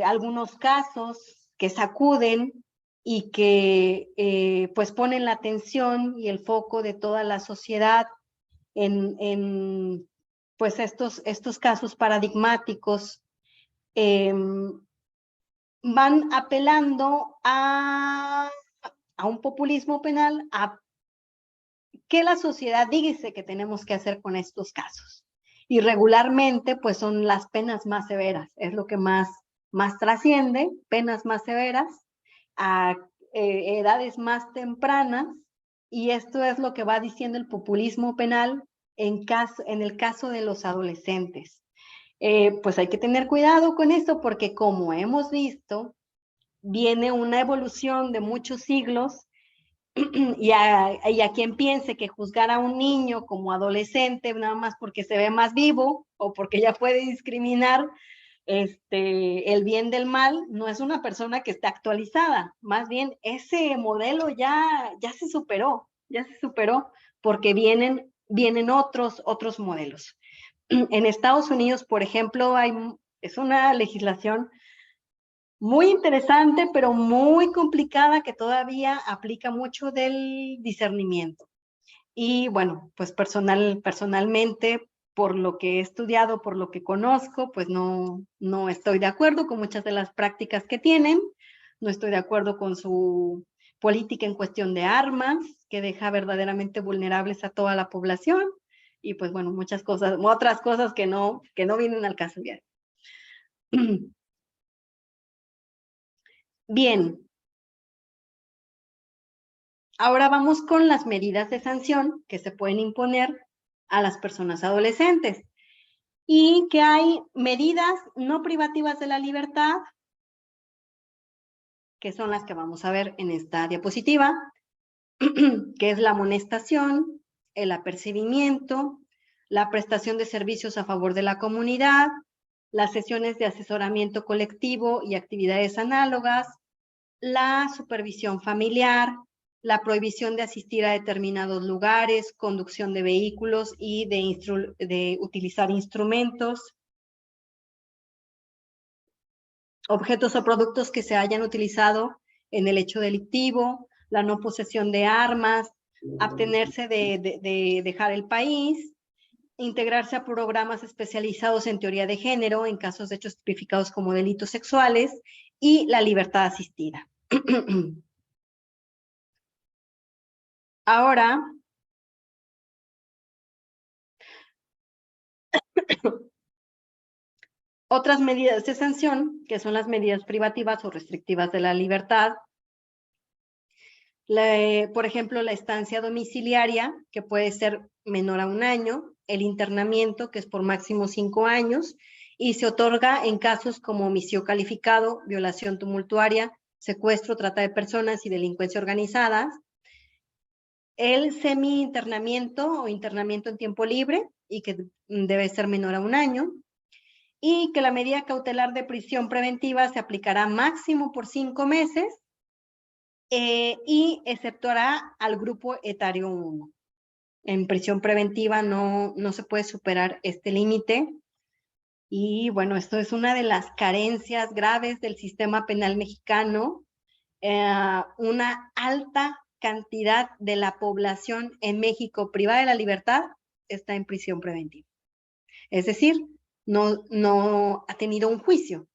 algunos casos que sacuden y que pues ponen la atención y el foco de toda la sociedad en pues estos casos paradigmáticos, van apelando a un populismo penal, a qué la sociedad dice que tenemos que hacer con estos casos. Y regularmente, pues son las penas más severas, es lo que más trasciende, penas más severas, a edades más tempranas, y esto es lo que va diciendo el populismo penal en el caso de los adolescentes. Pues hay que tener cuidado con esto porque como hemos visto, viene una evolución de muchos siglos y a quien piense que juzgar a un niño como adolescente nada más porque se ve más vivo o porque ya puede discriminar el bien del mal, no es una persona que esté actualizada, más bien ese modelo ya se superó porque vienen otros modelos. En Estados Unidos, por ejemplo, es una legislación muy interesante, pero muy complicada, que todavía aplica mucho del discernimiento. Y bueno, pues personalmente, por lo que he estudiado, por lo que conozco, pues no estoy de acuerdo con muchas de las prácticas que tienen, no estoy de acuerdo con su política en cuestión de armas, que deja verdaderamente vulnerables a toda la población, y pues bueno, muchas cosas, otras cosas que no vienen al caso ya. Bien, ahora vamos con las medidas de sanción que se pueden imponer a las personas adolescentes. Y que hay medidas no privativas de la libertad, que son las que vamos a ver en esta diapositiva, que es la amonestación, el apercibimiento, la prestación de servicios a favor de la comunidad, las sesiones de asesoramiento colectivo y actividades análogas, la supervisión familiar, la prohibición de asistir a determinados lugares, conducción de vehículos y de utilizar instrumentos, objetos o productos que se hayan utilizado en el hecho delictivo, la no posesión de armas, abstenerse de dejar el país, integrarse a programas especializados en teoría de género en casos de hechos tipificados como delitos sexuales y la libertad asistida. Ahora, otras medidas de sanción, que son las medidas privativas o restrictivas de la libertad, por ejemplo, la estancia domiciliaria, que puede ser menor a 1 año, el internamiento, que es por máximo 5 años, y se otorga en casos como homicidio calificado, violación tumultuaria, secuestro, trata de personas y delincuencia organizada, el semi-internamiento o internamiento en tiempo libre, y que debe ser menor a 1 año, y que la medida cautelar de prisión preventiva se aplicará máximo por 5 meses y exceptuará al grupo etario 1. En prisión preventiva no se puede superar este límite. Y bueno, esto es una de las carencias graves del sistema penal mexicano. Una alta cantidad de la población en México privada de la libertad está en prisión preventiva. Es decir, no ha tenido un juicio.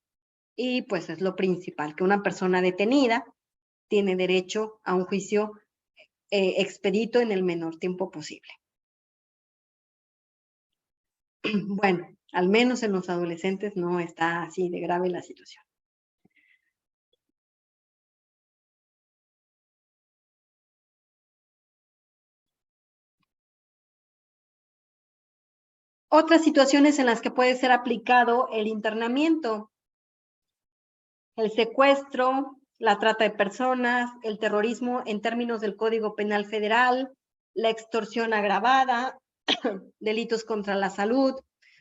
Y pues es lo principal, que una persona detenida tiene derecho a un juicio expedito en el menor tiempo posible. Bueno, al menos en los adolescentes no está así de grave la situación. Otras situaciones en las que puede ser aplicado el internamiento: el secuestro, la trata de personas, el terrorismo en términos del Código Penal Federal, la extorsión agravada, delitos contra la salud,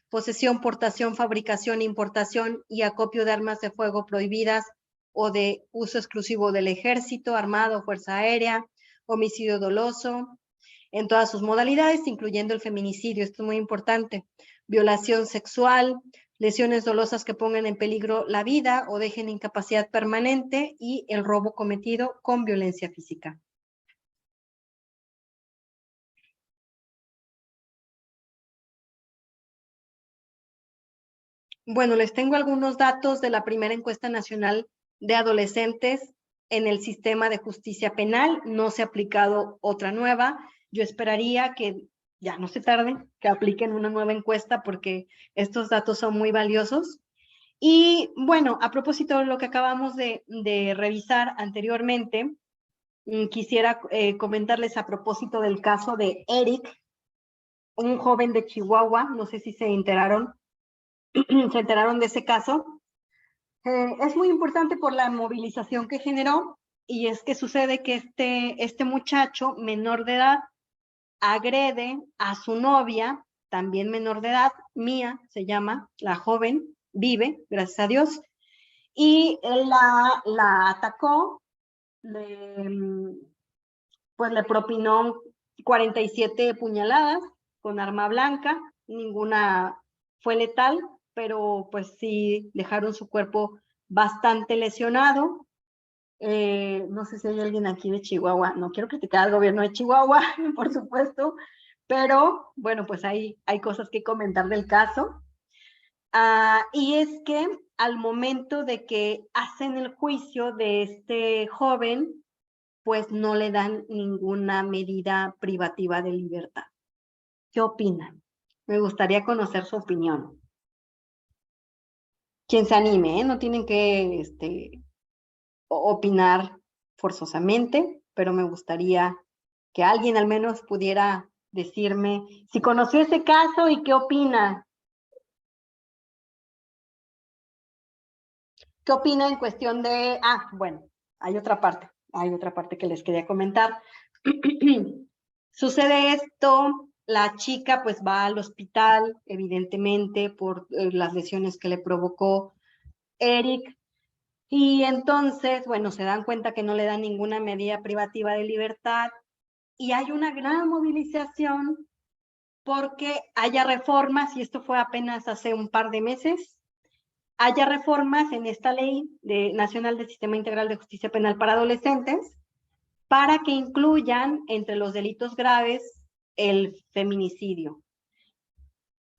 posesión, portación, fabricación, importación y acopio de armas de fuego prohibidas o de uso exclusivo del ejército, armado, fuerza aérea, homicidio doloso, en todas sus modalidades, incluyendo el feminicidio, esto es muy importante, violación sexual, lesiones dolosas que pongan en peligro la vida o dejen incapacidad permanente y el robo cometido con violencia física. Bueno, les tengo algunos datos de la primera encuesta nacional de adolescentes en el sistema de justicia penal. No se ha aplicado otra nueva. Yo esperaría que ya no se tarden, que apliquen una nueva encuesta porque estos datos son muy valiosos. Y bueno, a propósito de lo que acabamos de revisar anteriormente, quisiera comentarles a propósito del caso de Eric, un joven de Chihuahua, no sé si se enteraron de ese caso. Es muy importante por la movilización que generó, y es que sucede que este muchacho menor de edad agrede a su novia, también menor de edad, Mía se llama, la joven, vive, gracias a Dios, y él la atacó, pues le propinó 47 puñaladas con arma blanca, ninguna fue letal, pero pues sí dejaron su cuerpo bastante lesionado. No sé si hay alguien aquí de Chihuahua, no quiero criticar al gobierno de Chihuahua, por supuesto, pero bueno, pues hay cosas que comentar del caso. Y es que al momento de que hacen el juicio de este joven, pues no le dan ninguna medida privativa de libertad. ¿Qué opinan? Me gustaría conocer su opinión. Quien se anime, ¿eh? No tienen que opinar forzosamente, pero me gustaría que alguien al menos pudiera decirme si conoció ese caso y qué opina. ¿Qué opina en cuestión de...? Bueno, hay otra parte que les quería comentar. Sucede esto, la chica pues va al hospital, evidentemente, por las lesiones que le provocó Eric, y entonces, bueno, se dan cuenta que no le dan ninguna medida privativa de libertad, y hay una gran movilización porque haya reformas, y esto fue apenas hace un par de meses, haya reformas en esta ley nacional del Sistema Integral de Justicia Penal para Adolescentes para que incluyan entre los delitos graves el feminicidio.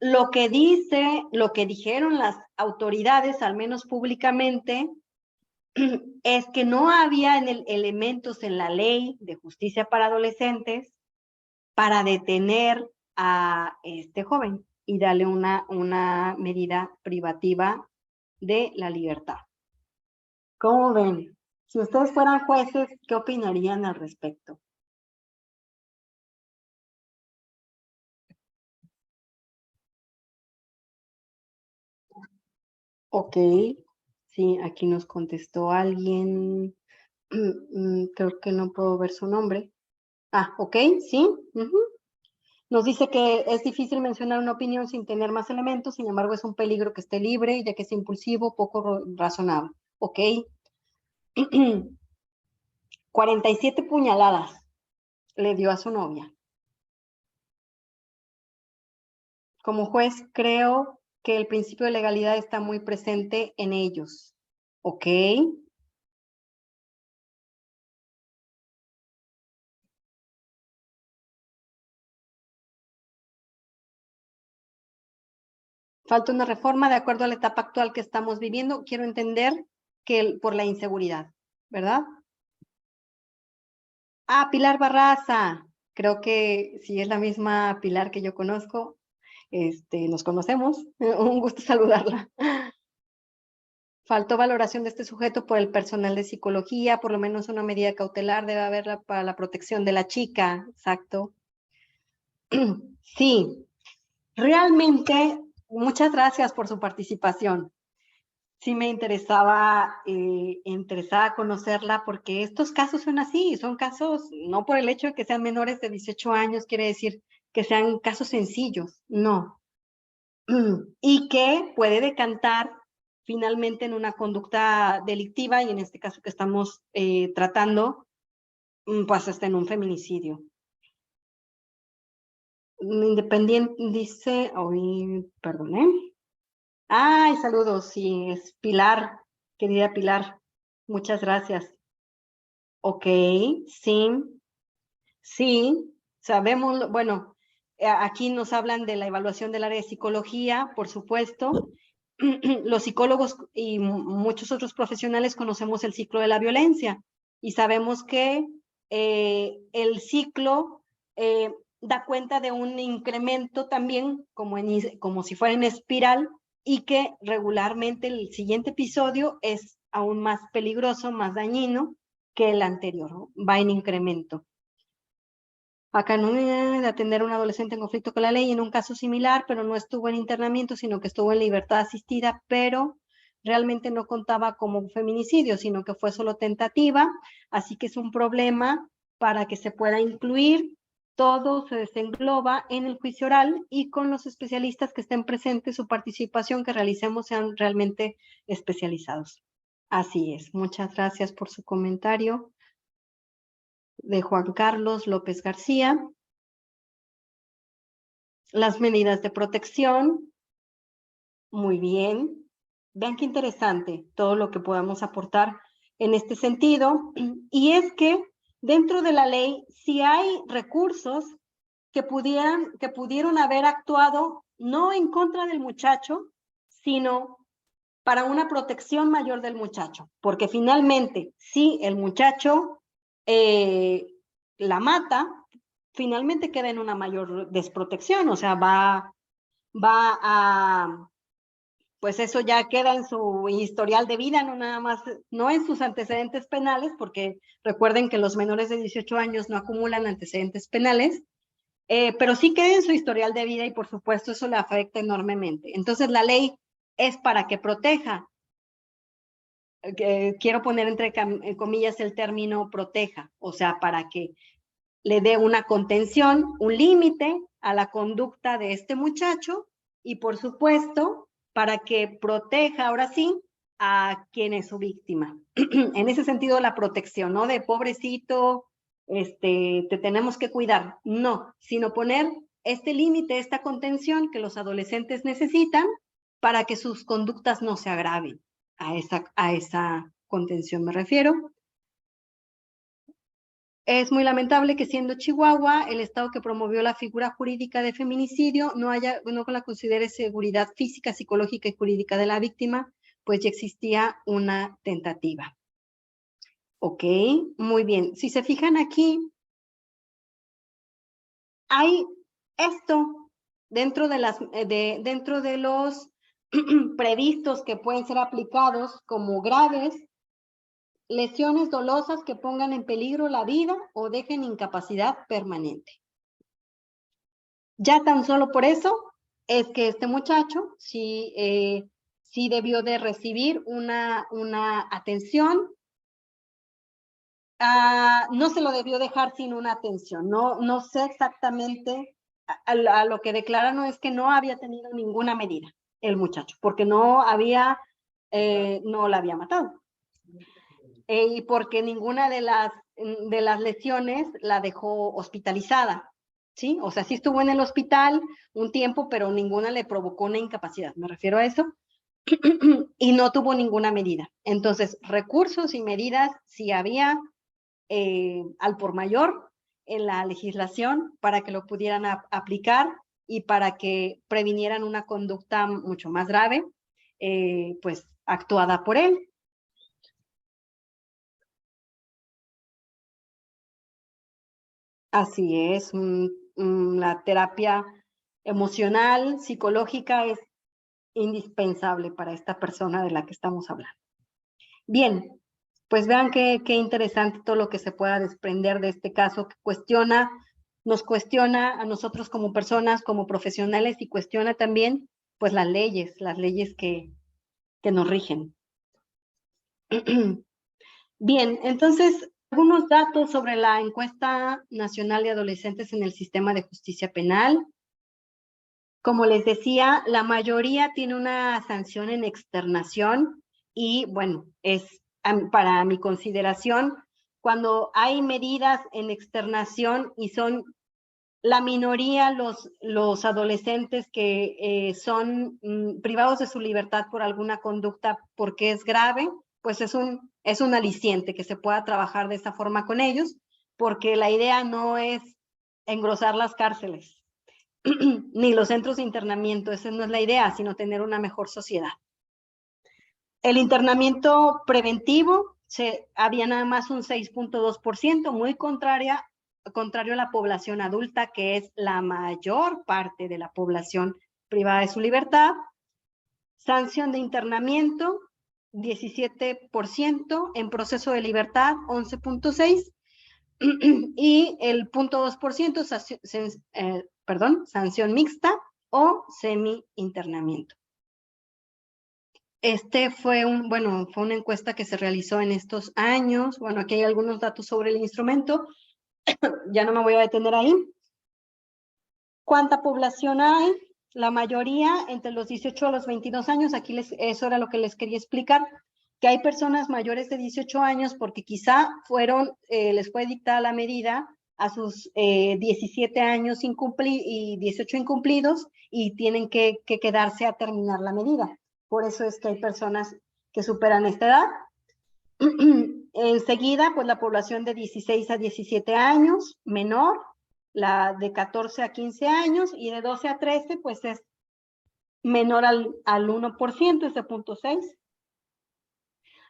Lo que dijeron las autoridades, al menos públicamente, es que no había elementos en la ley de justicia para adolescentes para detener a este joven y darle una medida privativa de la libertad. ¿Cómo ven? Si ustedes fueran jueces, ¿qué opinarían al respecto? Ok, sí, aquí nos contestó alguien, creo que no puedo ver su nombre. Ok, sí. Nos dice que es difícil mencionar una opinión sin tener más elementos, sin embargo es un peligro que esté libre, ya que es impulsivo, poco razonable. Ok. 47 puñaladas le dio a su novia. Como juez, creo que el principio de legalidad está muy presente en ellos. ¿Ok? Falta una reforma de acuerdo a la etapa actual que estamos viviendo. Quiero entender que por la inseguridad, ¿verdad? Ah, Pilar Barraza. Creo que si es la misma Pilar que yo conozco, nos conocemos. Un gusto saludarla. Faltó valoración de este sujeto por el personal de psicología, por lo menos una medida cautelar debe haberla para la protección de la chica. Exacto. Sí, realmente, muchas gracias por su participación. Sí me interesaba conocerla porque estos casos son así, son casos, no por el hecho de que sean menores de 18 años, quiere decir que sean casos sencillos, no. Y que puede decantar finalmente en una conducta delictiva y en este caso que estamos tratando, pues hasta en un feminicidio. Independiente dice, perdón, Ay, saludos, sí, es Pilar, querida Pilar, muchas gracias. Ok, sí, sí, sabemos, bueno, aquí nos hablan de la evaluación del área de psicología, por supuesto. Los psicólogos y muchos otros profesionales conocemos el ciclo de la violencia y sabemos que el ciclo da cuenta de un incremento también como si fuera en espiral y que regularmente el siguiente episodio es aún más peligroso, más dañino que el anterior, ¿no? Va en incremento. Acá no de atender a un adolescente en conflicto con la ley en un caso similar, pero no estuvo en internamiento, sino que estuvo en libertad asistida, pero realmente no contaba como feminicidio, sino que fue solo tentativa, así que es un problema para que se pueda incluir. Todo se desengloba en el juicio oral y con los especialistas que estén presentes, su participación que realicemos sean realmente especializados. Así es. Muchas gracias por su comentario. De Juan Carlos López García. Las medidas de protección, muy bien. Vean qué interesante todo lo que podamos aportar en este sentido. Y es que dentro de la ley, si hay recursos que pudieron haber actuado no en contra del muchacho, sino para una protección mayor del muchacho. Porque finalmente, si el muchacho la mata, finalmente queda en una mayor desprotección, o sea, va a, pues eso ya queda en su historial de vida, no nada más, no en sus antecedentes penales, porque recuerden que los menores de 18 años no acumulan antecedentes penales, pero sí queda en su historial de vida y por supuesto eso le afecta enormemente. Entonces la ley es para que proteja, quiero poner entre comillas el término proteja, o sea, para que le dé una contención, un límite a la conducta de este muchacho y por supuesto para que proteja ahora sí a quien es su víctima. En ese sentido la protección, ¿no? De pobrecito, te tenemos que cuidar, no, sino poner este límite, esta contención que los adolescentes necesitan para que sus conductas no se agraven. A esa contención me refiero. Es muy lamentable que siendo Chihuahua el estado que promovió la figura jurídica de feminicidio no la considere seguridad física, psicológica y jurídica de la víctima, pues ya existía una tentativa. Ok, muy bien. Si se fijan aquí, hay esto dentro de los previstos que pueden ser aplicados como graves, lesiones dolosas que pongan en peligro la vida o dejen incapacidad permanente. Ya tan solo por eso es que este muchacho sí debió de recibir una atención. No se lo debió dejar sin una atención. No sé exactamente, a lo que declara no es que no había tenido ninguna medida el muchacho, porque no la había matado. Y porque ninguna de las de las lesiones la dejó hospitalizada, ¿sí? O sea, sí estuvo en el hospital un tiempo, pero ninguna le provocó una incapacidad, me refiero a eso, y no tuvo ninguna medida. Entonces, recursos y medidas sí había al por mayor en la legislación para que lo pudieran aplicar y para que previnieran una conducta mucho más grave, pues actuada por él. Así es, la terapia emocional, psicológica es indispensable para esta persona de la que estamos hablando. Bien, pues vean qué interesante todo lo que se pueda desprender de este caso que nos cuestiona a nosotros como personas, como profesionales y cuestiona también pues las leyes que nos rigen. Bien, entonces, algunos datos sobre la encuesta nacional de adolescentes en el sistema de justicia penal. Como les decía, la mayoría tiene una sanción en externación y, bueno, es para mi consideración, cuando hay medidas en externación y son la minoría los adolescentes que son privados de su libertad por alguna conducta porque es grave, pues es un aliciente que se pueda trabajar de esta forma con ellos, porque la idea no es engrosar las cárceles ni los centros de internamiento, esa no es la idea, sino tener una mejor sociedad. El internamiento preventivo, había nada más un 6.2%, muy contrario a la población adulta, que es la mayor parte de la población privada de su libertad. Sanción de internamiento, 17%, en proceso de libertad, 11.6%, y el 0.2% sanción mixta o semi-internamiento. Fue una encuesta que se realizó en estos años. Bueno, aquí hay algunos datos sobre el instrumento. Ya no me voy a detener ahí. ¿Cuánta población hay? La mayoría entre los 18 a los 22 años. Aquí eso era lo que les quería explicar, que hay personas mayores de 18 años porque quizá les fue dictada la medida a sus 17 años y 18 incumplidos y tienen que quedarse a terminar la medida. Por eso es que hay personas que superan esta edad. Enseguida, pues la población de 16 a 17 años, menor, la de 14 a 15 años y de 12 a 13, pues es menor al 1%, es de 0.6.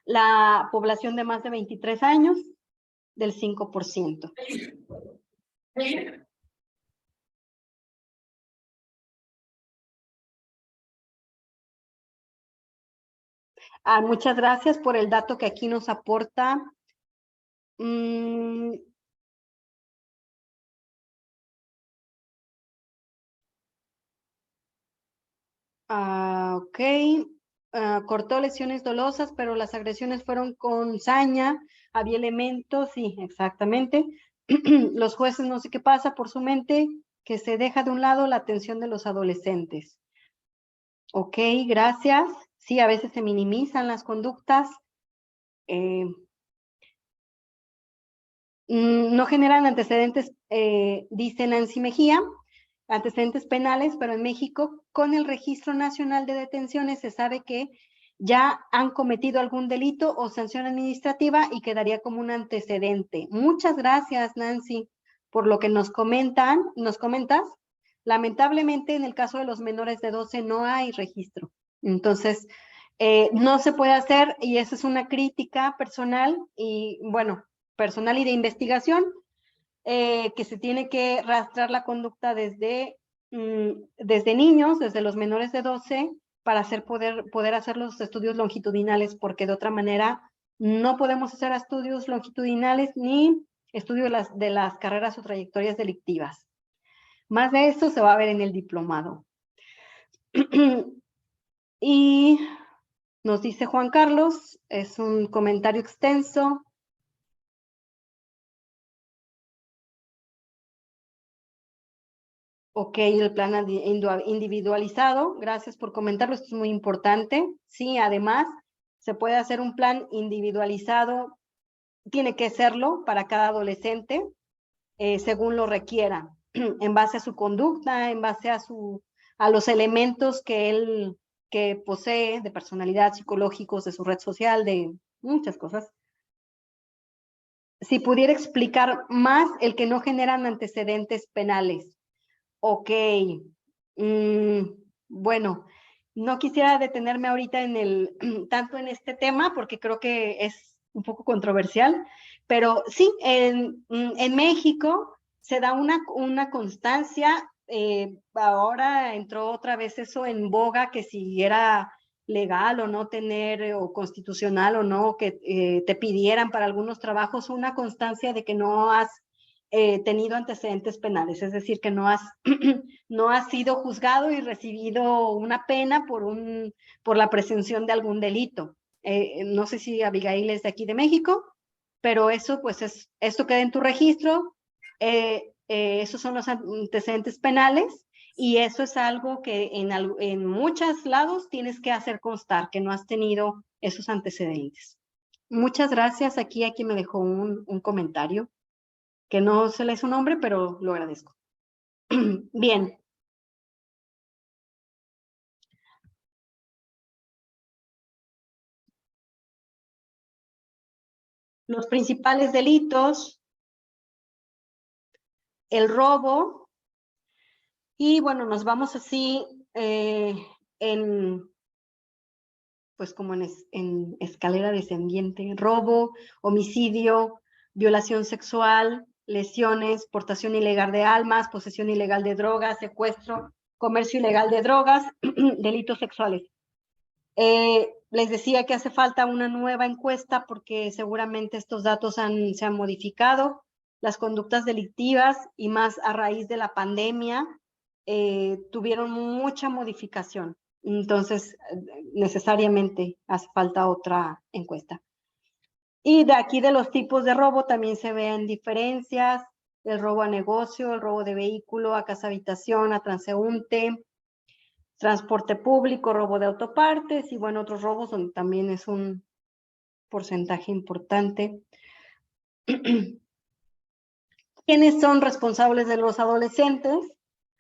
La población de más de 23 años, del 5%. Muchas gracias por el dato que aquí nos aporta. Ok. Cortó lesiones dolosas, pero las agresiones fueron con saña, había elementos, sí, exactamente. Los jueces no sé qué pasa por su mente, que se deja de un lado la atención de los adolescentes. Ok, gracias. Sí, a veces se minimizan las conductas. No generan antecedentes, dice Nancy Mejía, antecedentes penales, pero en México, con el Registro Nacional de Detenciones, se sabe que ya han cometido algún delito o sanción administrativa y quedaría como un antecedente. Muchas gracias, Nancy, por lo que nos comentas. Lamentablemente, en el caso de los menores de 12 no hay registro. Entonces, no se puede hacer, y esa es una crítica personal y, bueno, personal y de investigación, que se tiene que rastrear la conducta desde niños, desde los menores de 12, para poder hacer los estudios longitudinales, porque de otra manera no podemos hacer estudios longitudinales ni estudios de las carreras o trayectorias delictivas. Más de eso se va a ver en el diplomado. Y nos dice Juan Carlos, es un comentario extenso. Ok, el plan individualizado, gracias por comentarlo, esto es muy importante. Sí, además, se puede hacer un plan individualizado tiene que serlo para cada adolescente, según lo requiera, en base a su conducta, en base a los elementos que él posee de personalidad, psicológicos, de su red social, de muchas cosas. Si pudiera explicar más el que no generan antecedentes penales. Ok. Bueno, no quisiera detenerme ahorita tanto en este tema, porque creo que es un poco controversial, pero sí, en México se da una constancia. Ahora entró otra vez eso en boga, que si era legal o no tener, o constitucional o no, que te pidieran para algunos trabajos una constancia de que no has tenido antecedentes penales, es decir, que no has, no has sido juzgado y recibido una pena por la presunción de algún delito. No sé si Abigail es de aquí de México, pero eso pues esto queda en tu registro, esos son los antecedentes penales, y eso es algo que en muchos lados tienes que hacer constar, que no has tenido esos antecedentes. Muchas gracias. Aquí me dejó un comentario, que no se lee su nombre, pero lo agradezco. Bien. Los principales delitos, el robo, y bueno, nos vamos así pues como en escalera descendiente: robo, homicidio, violación sexual, lesiones, portación ilegal de armas, posesión ilegal de drogas, secuestro, comercio ilegal de drogas, delitos sexuales. Les decía que hace falta una nueva encuesta, porque seguramente estos datos se han modificado. Las conductas delictivas, y más a raíz de la pandemia, tuvieron mucha modificación. Entonces, necesariamente hace falta otra encuesta. Y de aquí, de los tipos de robo, también se ven diferencias: el robo a negocio, el robo de vehículo, a casa habitación, a transeúnte, transporte público, robo de autopartes, y bueno, otros robos donde también es un porcentaje importante. ¿Quiénes son responsables de los adolescentes?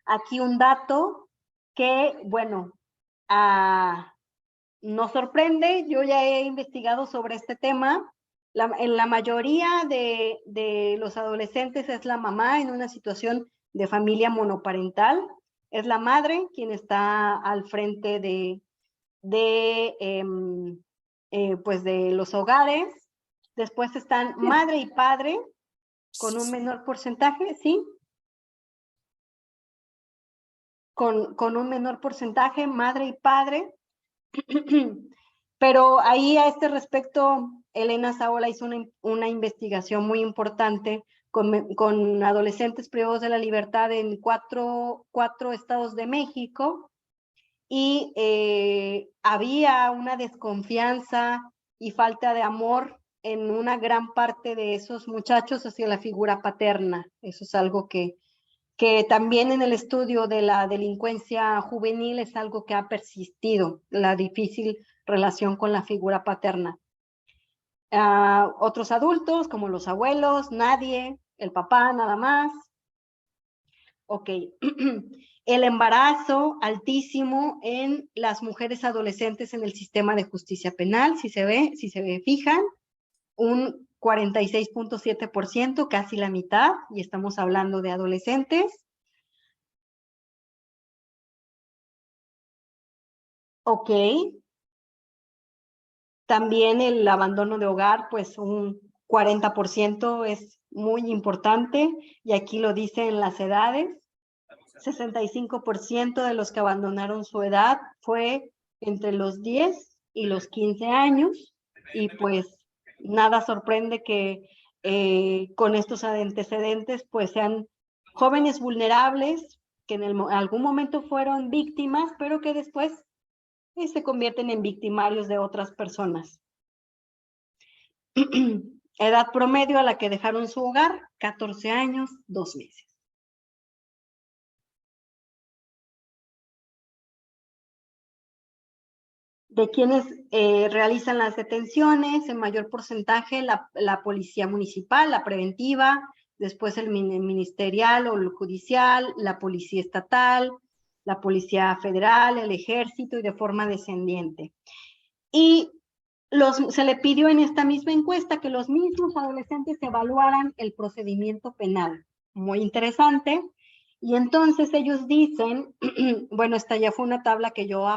Aquí un dato que, bueno, nos sorprende. Yo ya he investigado sobre este tema. En la mayoría de los adolescentes es la mamá, en una situación de familia monoparental. Es la madre quien está al frente pues de los hogares. Después están madre y padre, con un menor porcentaje, ¿sí? Con un menor porcentaje, madre y padre. Pero ahí, a este respecto, Elena Saola hizo una investigación muy importante con adolescentes privados de la libertad en cuatro estados de México, y había una desconfianza y falta de amor en una gran parte de esos muchachos hacia la figura paterna. Eso es algo que también en el estudio de la delincuencia juvenil es algo que ha persistido, la difícil relación con la figura paterna. Otros adultos, como los abuelos, nadie, el papá nada más. Ok. El embarazo altísimo en las mujeres adolescentes en el sistema de justicia penal, si se fijan, un 46.7%, casi la mitad, y estamos hablando de adolescentes. Ok. También el abandono de hogar, pues un 40% es muy importante, y aquí lo dice en las edades. 65% de los que abandonaron su edad fue entre los 10 y los 15 años, y pues nada sorprende que con estos antecedentes pues sean jóvenes vulnerables, que en algún momento fueron víctimas, pero que después se convierten en victimarios de otras personas. Edad promedio a la que dejaron su hogar: 14 años, 2 meses. De quienes realizan las detenciones, en mayor porcentaje la policía municipal, la preventiva, después el ministerial o el judicial, la policía estatal, la policía federal, el ejército y de forma descendiente. Y se le pidió en esta misma encuesta que los mismos adolescentes evaluaran el procedimiento penal. Muy interesante. Y entonces ellos dicen, bueno, esta ya fue una tabla que yo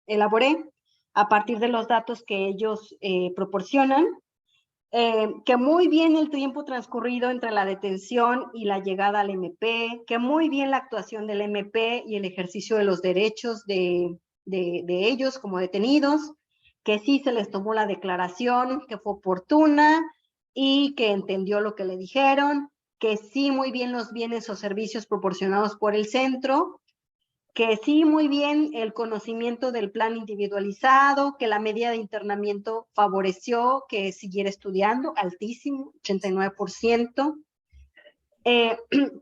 elaboré a partir de los datos que ellos proporcionan, que muy bien el tiempo transcurrido entre la detención y la llegada al MP, que muy bien la actuación del MP y el ejercicio de los derechos de ellos como detenidos, que sí se les tomó la declaración, que fue oportuna y que entendió lo que le dijeron, que sí muy bien los bienes o servicios proporcionados por el centro, que sí muy bien el conocimiento del plan individualizado, que la medida de internamiento favoreció que siguiera estudiando, altísimo, 89%,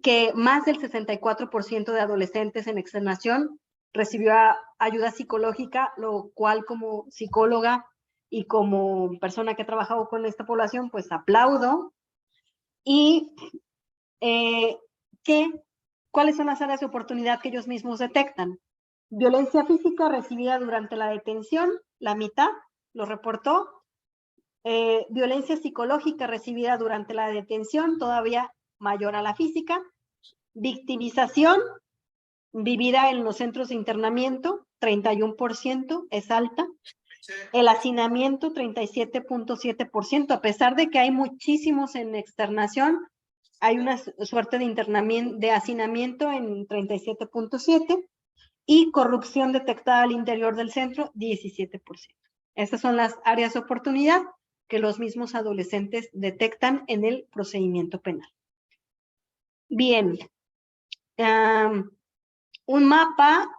que más del 64% de adolescentes en externación recibió ayuda psicológica, lo cual como psicóloga y como persona que ha trabajado con esta población, pues aplaudo. Y ¿cuáles son las áreas de oportunidad que ellos mismos detectan? Violencia física recibida durante la detención, la mitad lo reportó. Violencia psicológica recibida durante la detención, todavía mayor a la física. Victimización vivida en los centros de internamiento, 31%, es alta. El hacinamiento, 37.7%, a pesar de que hay muchísimos en externación, hay una suerte de internamiento, de hacinamiento en 37.7%, y corrupción detectada al interior del centro, 17%. Estas son las áreas de oportunidad que los mismos adolescentes detectan en el procedimiento penal. Bien, un mapa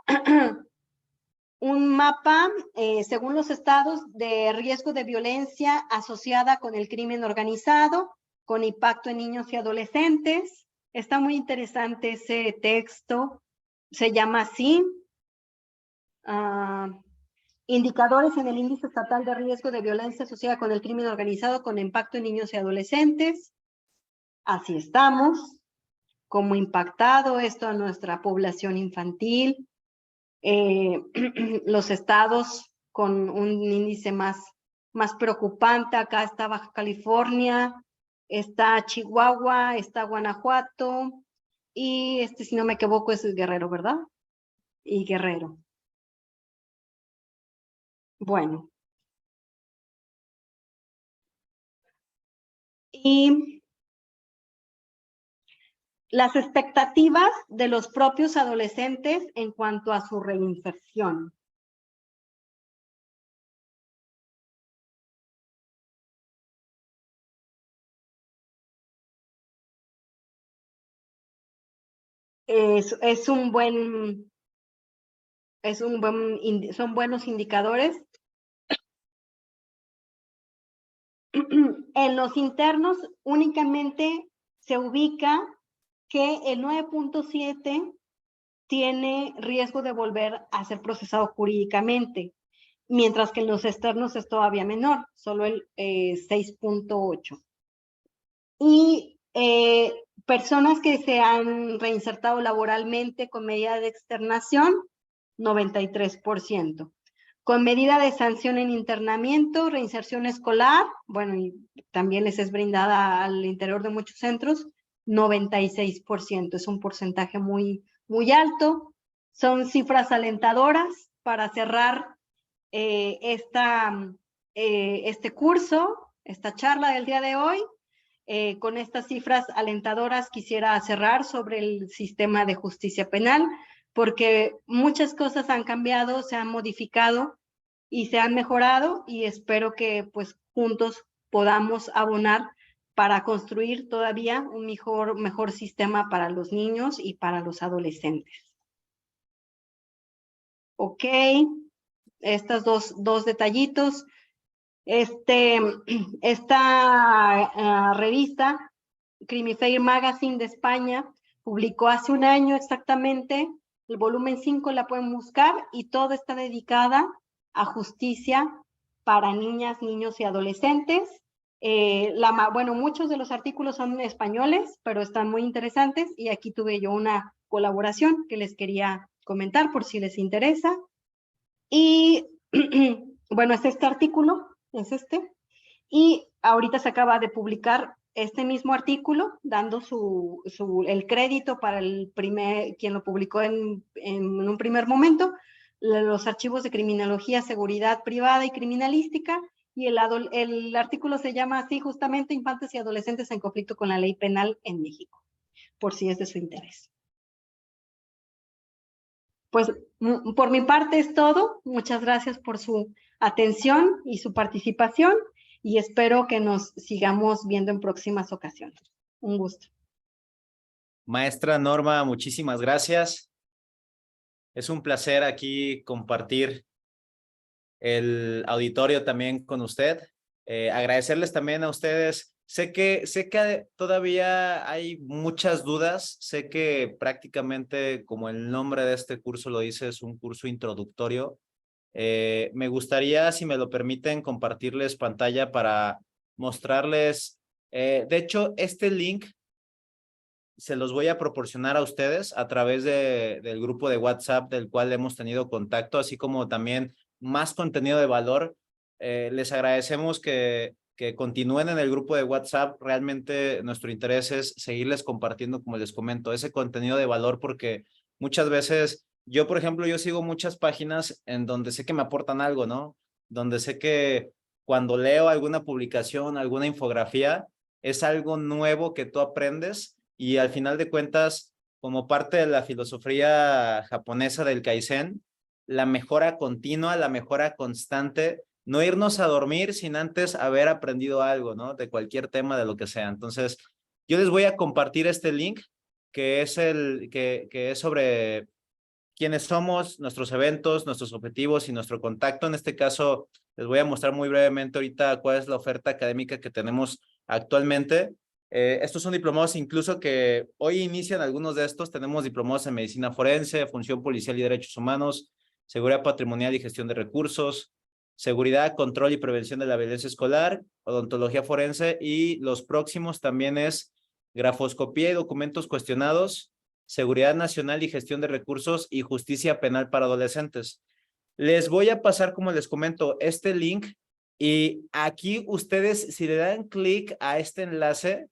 según los estados de riesgo de violencia asociada con el crimen organizado, con impacto en niños y adolescentes. Está muy interesante ese texto, se llama así, indicadores en el índice estatal de riesgo de violencia asociada con el crimen organizado con impacto en niños y adolescentes. Así estamos, cómo ha impactado esto a nuestra población infantil. Los estados con un índice más preocupante, acá está Baja California, está Chihuahua, está Guanajuato, y si no me equivoco es Guerrero, ¿verdad? Y Guerrero. Bueno. Y las expectativas de los propios adolescentes en cuanto a su reinserción. Son buenos indicadores. En los internos únicamente se ubica que el 9.7 tiene riesgo de volver a ser procesado jurídicamente, mientras que en los externos es todavía menor, solo el 6.8. Y personas que se han reinsertado laboralmente con medida de externación, 93%. Con medida de sanción en internamiento, reinserción escolar, bueno, y también les es brindada al interior de muchos centros, 96%. Es un porcentaje muy alto. Son cifras alentadoras para cerrar este curso, esta charla del día de hoy. Con estas cifras alentadoras quisiera cerrar sobre el sistema de justicia penal, porque muchas cosas han cambiado, se han modificado y se han mejorado, y espero que pues juntos podamos abonar para construir todavía un mejor sistema para los niños y para los adolescentes. Ok, estos dos detallitos. Esta revista, Crime Fair Magazine de España, publicó hace un año exactamente el volumen 5 la pueden buscar y todo está dedicada a justicia para niñas, niños y adolescentes. Bueno, muchos de los artículos son españoles, pero están muy interesantes y aquí tuve yo una colaboración que les quería comentar por si les interesa. Y bueno, es este artículo, es este, y ahorita se acaba de publicar este mismo artículo, dando el crédito para quien lo publicó en un primer momento, los archivos de criminología, seguridad privada y criminalística, y el artículo se llama así justamente Infantes y Adolescentes en conflicto con la ley penal en México, por si es de su interés. Pues por mi parte es todo. Muchas gracias por su atención y su participación y espero que nos sigamos viendo en próximas ocasiones. Un gusto. Maestra Norma, muchísimas gracias. Es un placer aquí compartir el auditorio también con usted. Agradecerles también a ustedes. Sé que todavía hay muchas dudas. Sé que prácticamente, como el nombre de este curso lo dice, es un curso introductorio. Me gustaría, si me lo permiten, compartirles pantalla para mostrarles. De hecho, este link se los voy a proporcionar a ustedes a través del grupo de WhatsApp del cual hemos tenido contacto, así como también más contenido de valor. Les agradecemos que continúen en el grupo de WhatsApp. Realmente nuestro interés es seguirles compartiendo, como les comento, ese contenido de valor, porque muchas veces yo, por ejemplo, yo sigo muchas páginas en donde sé que me aportan algo, ¿no? Donde sé que cuando leo alguna publicación, alguna infografía, es algo nuevo que tú aprendes y al final de cuentas, como parte de la filosofía japonesa del Kaizen, la mejora continua, la mejora constante, no irnos a dormir sin antes haber aprendido algo, ¿no? De cualquier tema, de lo que sea. Entonces, yo les voy a compartir este link que es que es sobre quiénes somos, nuestros eventos, nuestros objetivos y nuestro contacto. En este caso, les voy a mostrar muy brevemente ahorita cuál es la oferta académica que tenemos actualmente. Estos son diplomados incluso que hoy inician algunos de estos. Tenemos diplomados en medicina forense, función policial y derechos humanos, seguridad patrimonial y gestión de recursos, seguridad, control y prevención de la violencia escolar, odontología forense, y los próximos también es grafoscopía y documentos cuestionados, seguridad nacional y gestión de recursos y justicia penal para adolescentes. Les voy a pasar, como les comento, este link y aquí ustedes, si le dan clic a este enlace,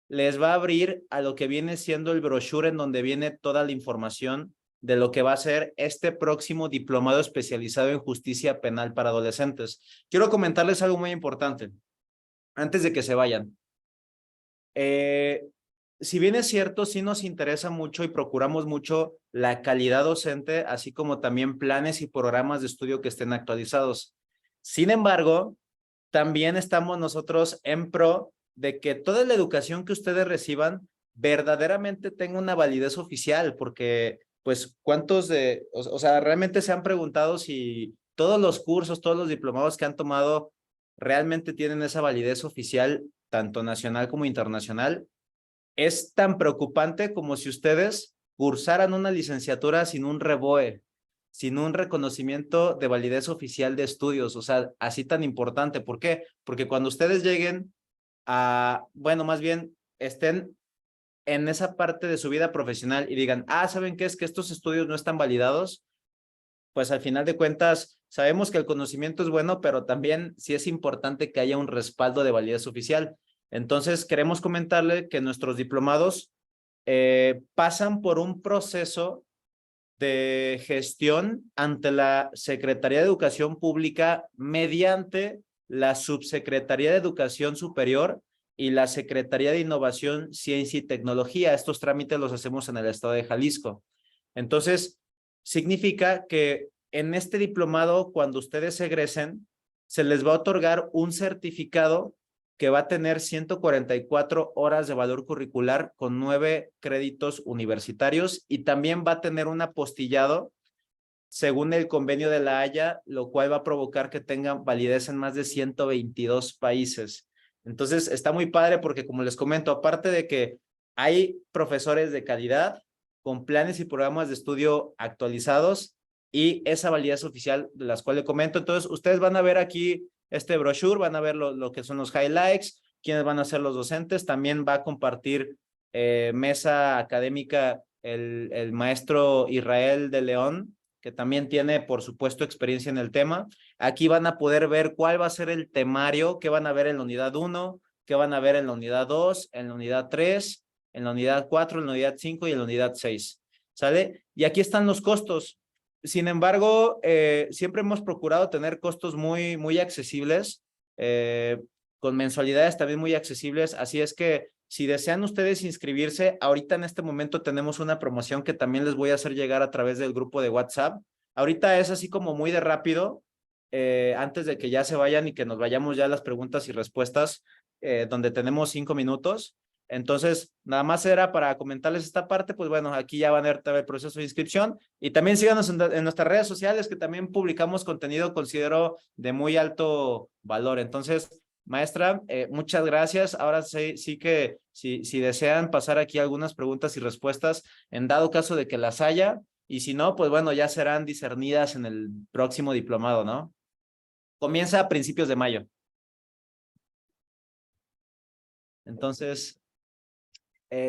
les va a abrir a lo que viene siendo el brochure en donde viene toda la información de lo que va a ser este próximo diplomado especializado en justicia penal para adolescentes. Quiero comentarles algo muy importante antes de que se vayan. Si bien es cierto, sí nos interesa mucho y procuramos mucho la calidad docente, así como también planes y programas de estudio que estén actualizados. Sin embargo, también estamos nosotros en pro de que toda la educación que ustedes reciban verdaderamente tenga una validez oficial, porque pues o sea, realmente se han preguntado si todos los cursos, todos los diplomados que han tomado realmente tienen esa validez oficial, tanto nacional como internacional. Es tan preocupante como si ustedes cursaran una licenciatura sin un REBOE, sin un reconocimiento de validez oficial de estudios, o sea, así tan importante. ¿Por qué? Porque cuando ustedes lleguen bueno, más bien estén en esa parte de su vida profesional y digan, ¿saben qué? Es que estos estudios no están validados, pues al final de cuentas sabemos que el conocimiento es bueno, pero también sí es importante que haya un respaldo de validez oficial. Entonces, queremos comentarle que nuestros diplomados pasan por un proceso de gestión ante la Secretaría de Educación Pública mediante la Subsecretaría de Educación Superior y la Secretaría de Innovación, Ciencia y Tecnología. Estos trámites los hacemos en el estado de Jalisco. Entonces, significa que en este diplomado, cuando ustedes egresen, se les va a otorgar un certificado que va a tener 144 horas de valor curricular con 9 créditos universitarios y también va a tener un apostillado según el convenio de La Haya, lo cual va a provocar que tengan validez en más de 122 países. Entonces, está muy padre porque, como les comento, aparte de que hay profesores de calidad, con planes y programas de estudio actualizados y esa validez oficial de las cuales le comento. Entonces, ustedes van a ver aquí este brochure, van a ver lo que son los highlights, quiénes van a ser los docentes. También va a compartir mesa académica el maestro Israel de León, que también tiene, por supuesto, experiencia en el tema. Aquí van a poder ver cuál va a ser el temario, qué van a ver en la unidad 1, qué van a ver en la unidad 2, en la unidad 3, en la unidad 4, en la unidad 5 y en la unidad 6. ¿Sale? Y aquí están los costos. Sin embargo, siempre hemos procurado tener costos muy accesibles, con mensualidades también muy accesibles. Así es que si desean ustedes inscribirse, ahorita en este momento tenemos una promoción que también les voy a hacer llegar a través del grupo de WhatsApp. Ahorita es así como muy de rápido, antes de que ya se vayan y que nos vayamos ya a las preguntas y respuestas, donde tenemos 5 minutos. Entonces, nada más era para comentarles esta parte, pues bueno, aquí ya van a ver el proceso de inscripción y también síganos en nuestras redes sociales que también publicamos contenido, considero, de muy alto valor. Entonces, maestra, muchas gracias. Ahora sí que si desean pasar aquí algunas preguntas y respuestas, en dado caso de que las haya, y si no, pues bueno, ya serán discernidas en el próximo diplomado, ¿no? Comienza a principios de mayo. Entonces,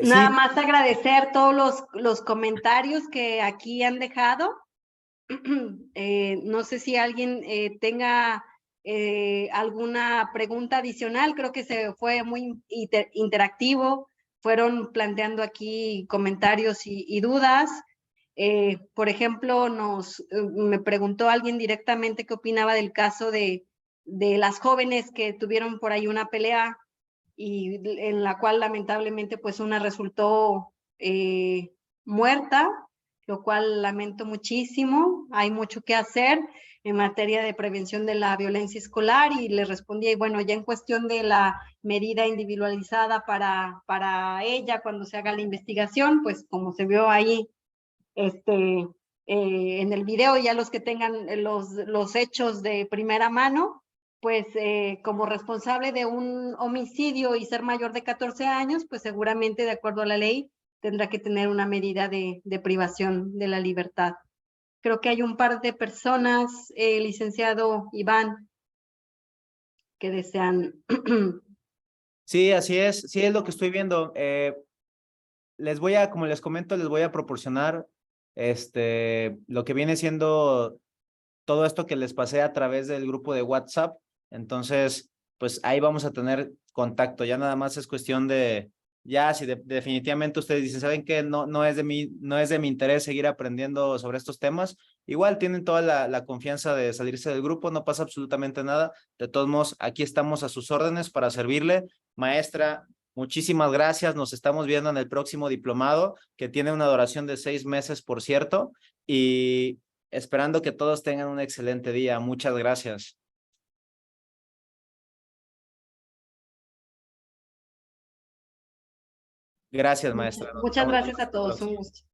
Nada sí. más agradecer todos los comentarios que aquí han dejado. No sé si alguien tenga alguna pregunta adicional, creo que se fue muy interactivo, fueron planteando aquí comentarios y dudas. Por ejemplo, me preguntó alguien directamente qué opinaba del caso de las jóvenes que tuvieron por ahí una pelea y en la cual lamentablemente pues una resultó muerta, lo cual lamento muchísimo. Hay mucho que hacer en materia de prevención de la violencia escolar y le respondí, y bueno, ya en cuestión de la medida individualizada para ella cuando se haga la investigación, pues como se vio ahí en el video, ya los que tengan los hechos de primera mano, pues como responsable de un homicidio y ser mayor de 14 años, pues seguramente de acuerdo a la ley tendrá que tener una medida de privación de la libertad. Creo que hay un par de personas, licenciado Iván, que desean. Sí, así es. Sí, es lo que estoy viendo. Como les comento, les voy a proporcionar lo que viene siendo todo esto que les pasé a través del grupo de WhatsApp. Entonces, pues ahí vamos a tener contacto. Ya nada más es cuestión de, ya si definitivamente ustedes dicen, ¿saben qué? No es de mi interés seguir aprendiendo sobre estos temas. Igual tienen toda la confianza de salirse del grupo, no pasa absolutamente nada. De todos modos, aquí estamos a sus órdenes para servirle. Maestra, muchísimas gracias. Nos estamos viendo en el próximo diplomado, que tiene una duración de 6 meses, por cierto. Y esperando que todos tengan un excelente día. Muchas gracias. Gracias, maestra. Nos Muchas estamos gracias viendo a hasta la todos, un próxima. gusto.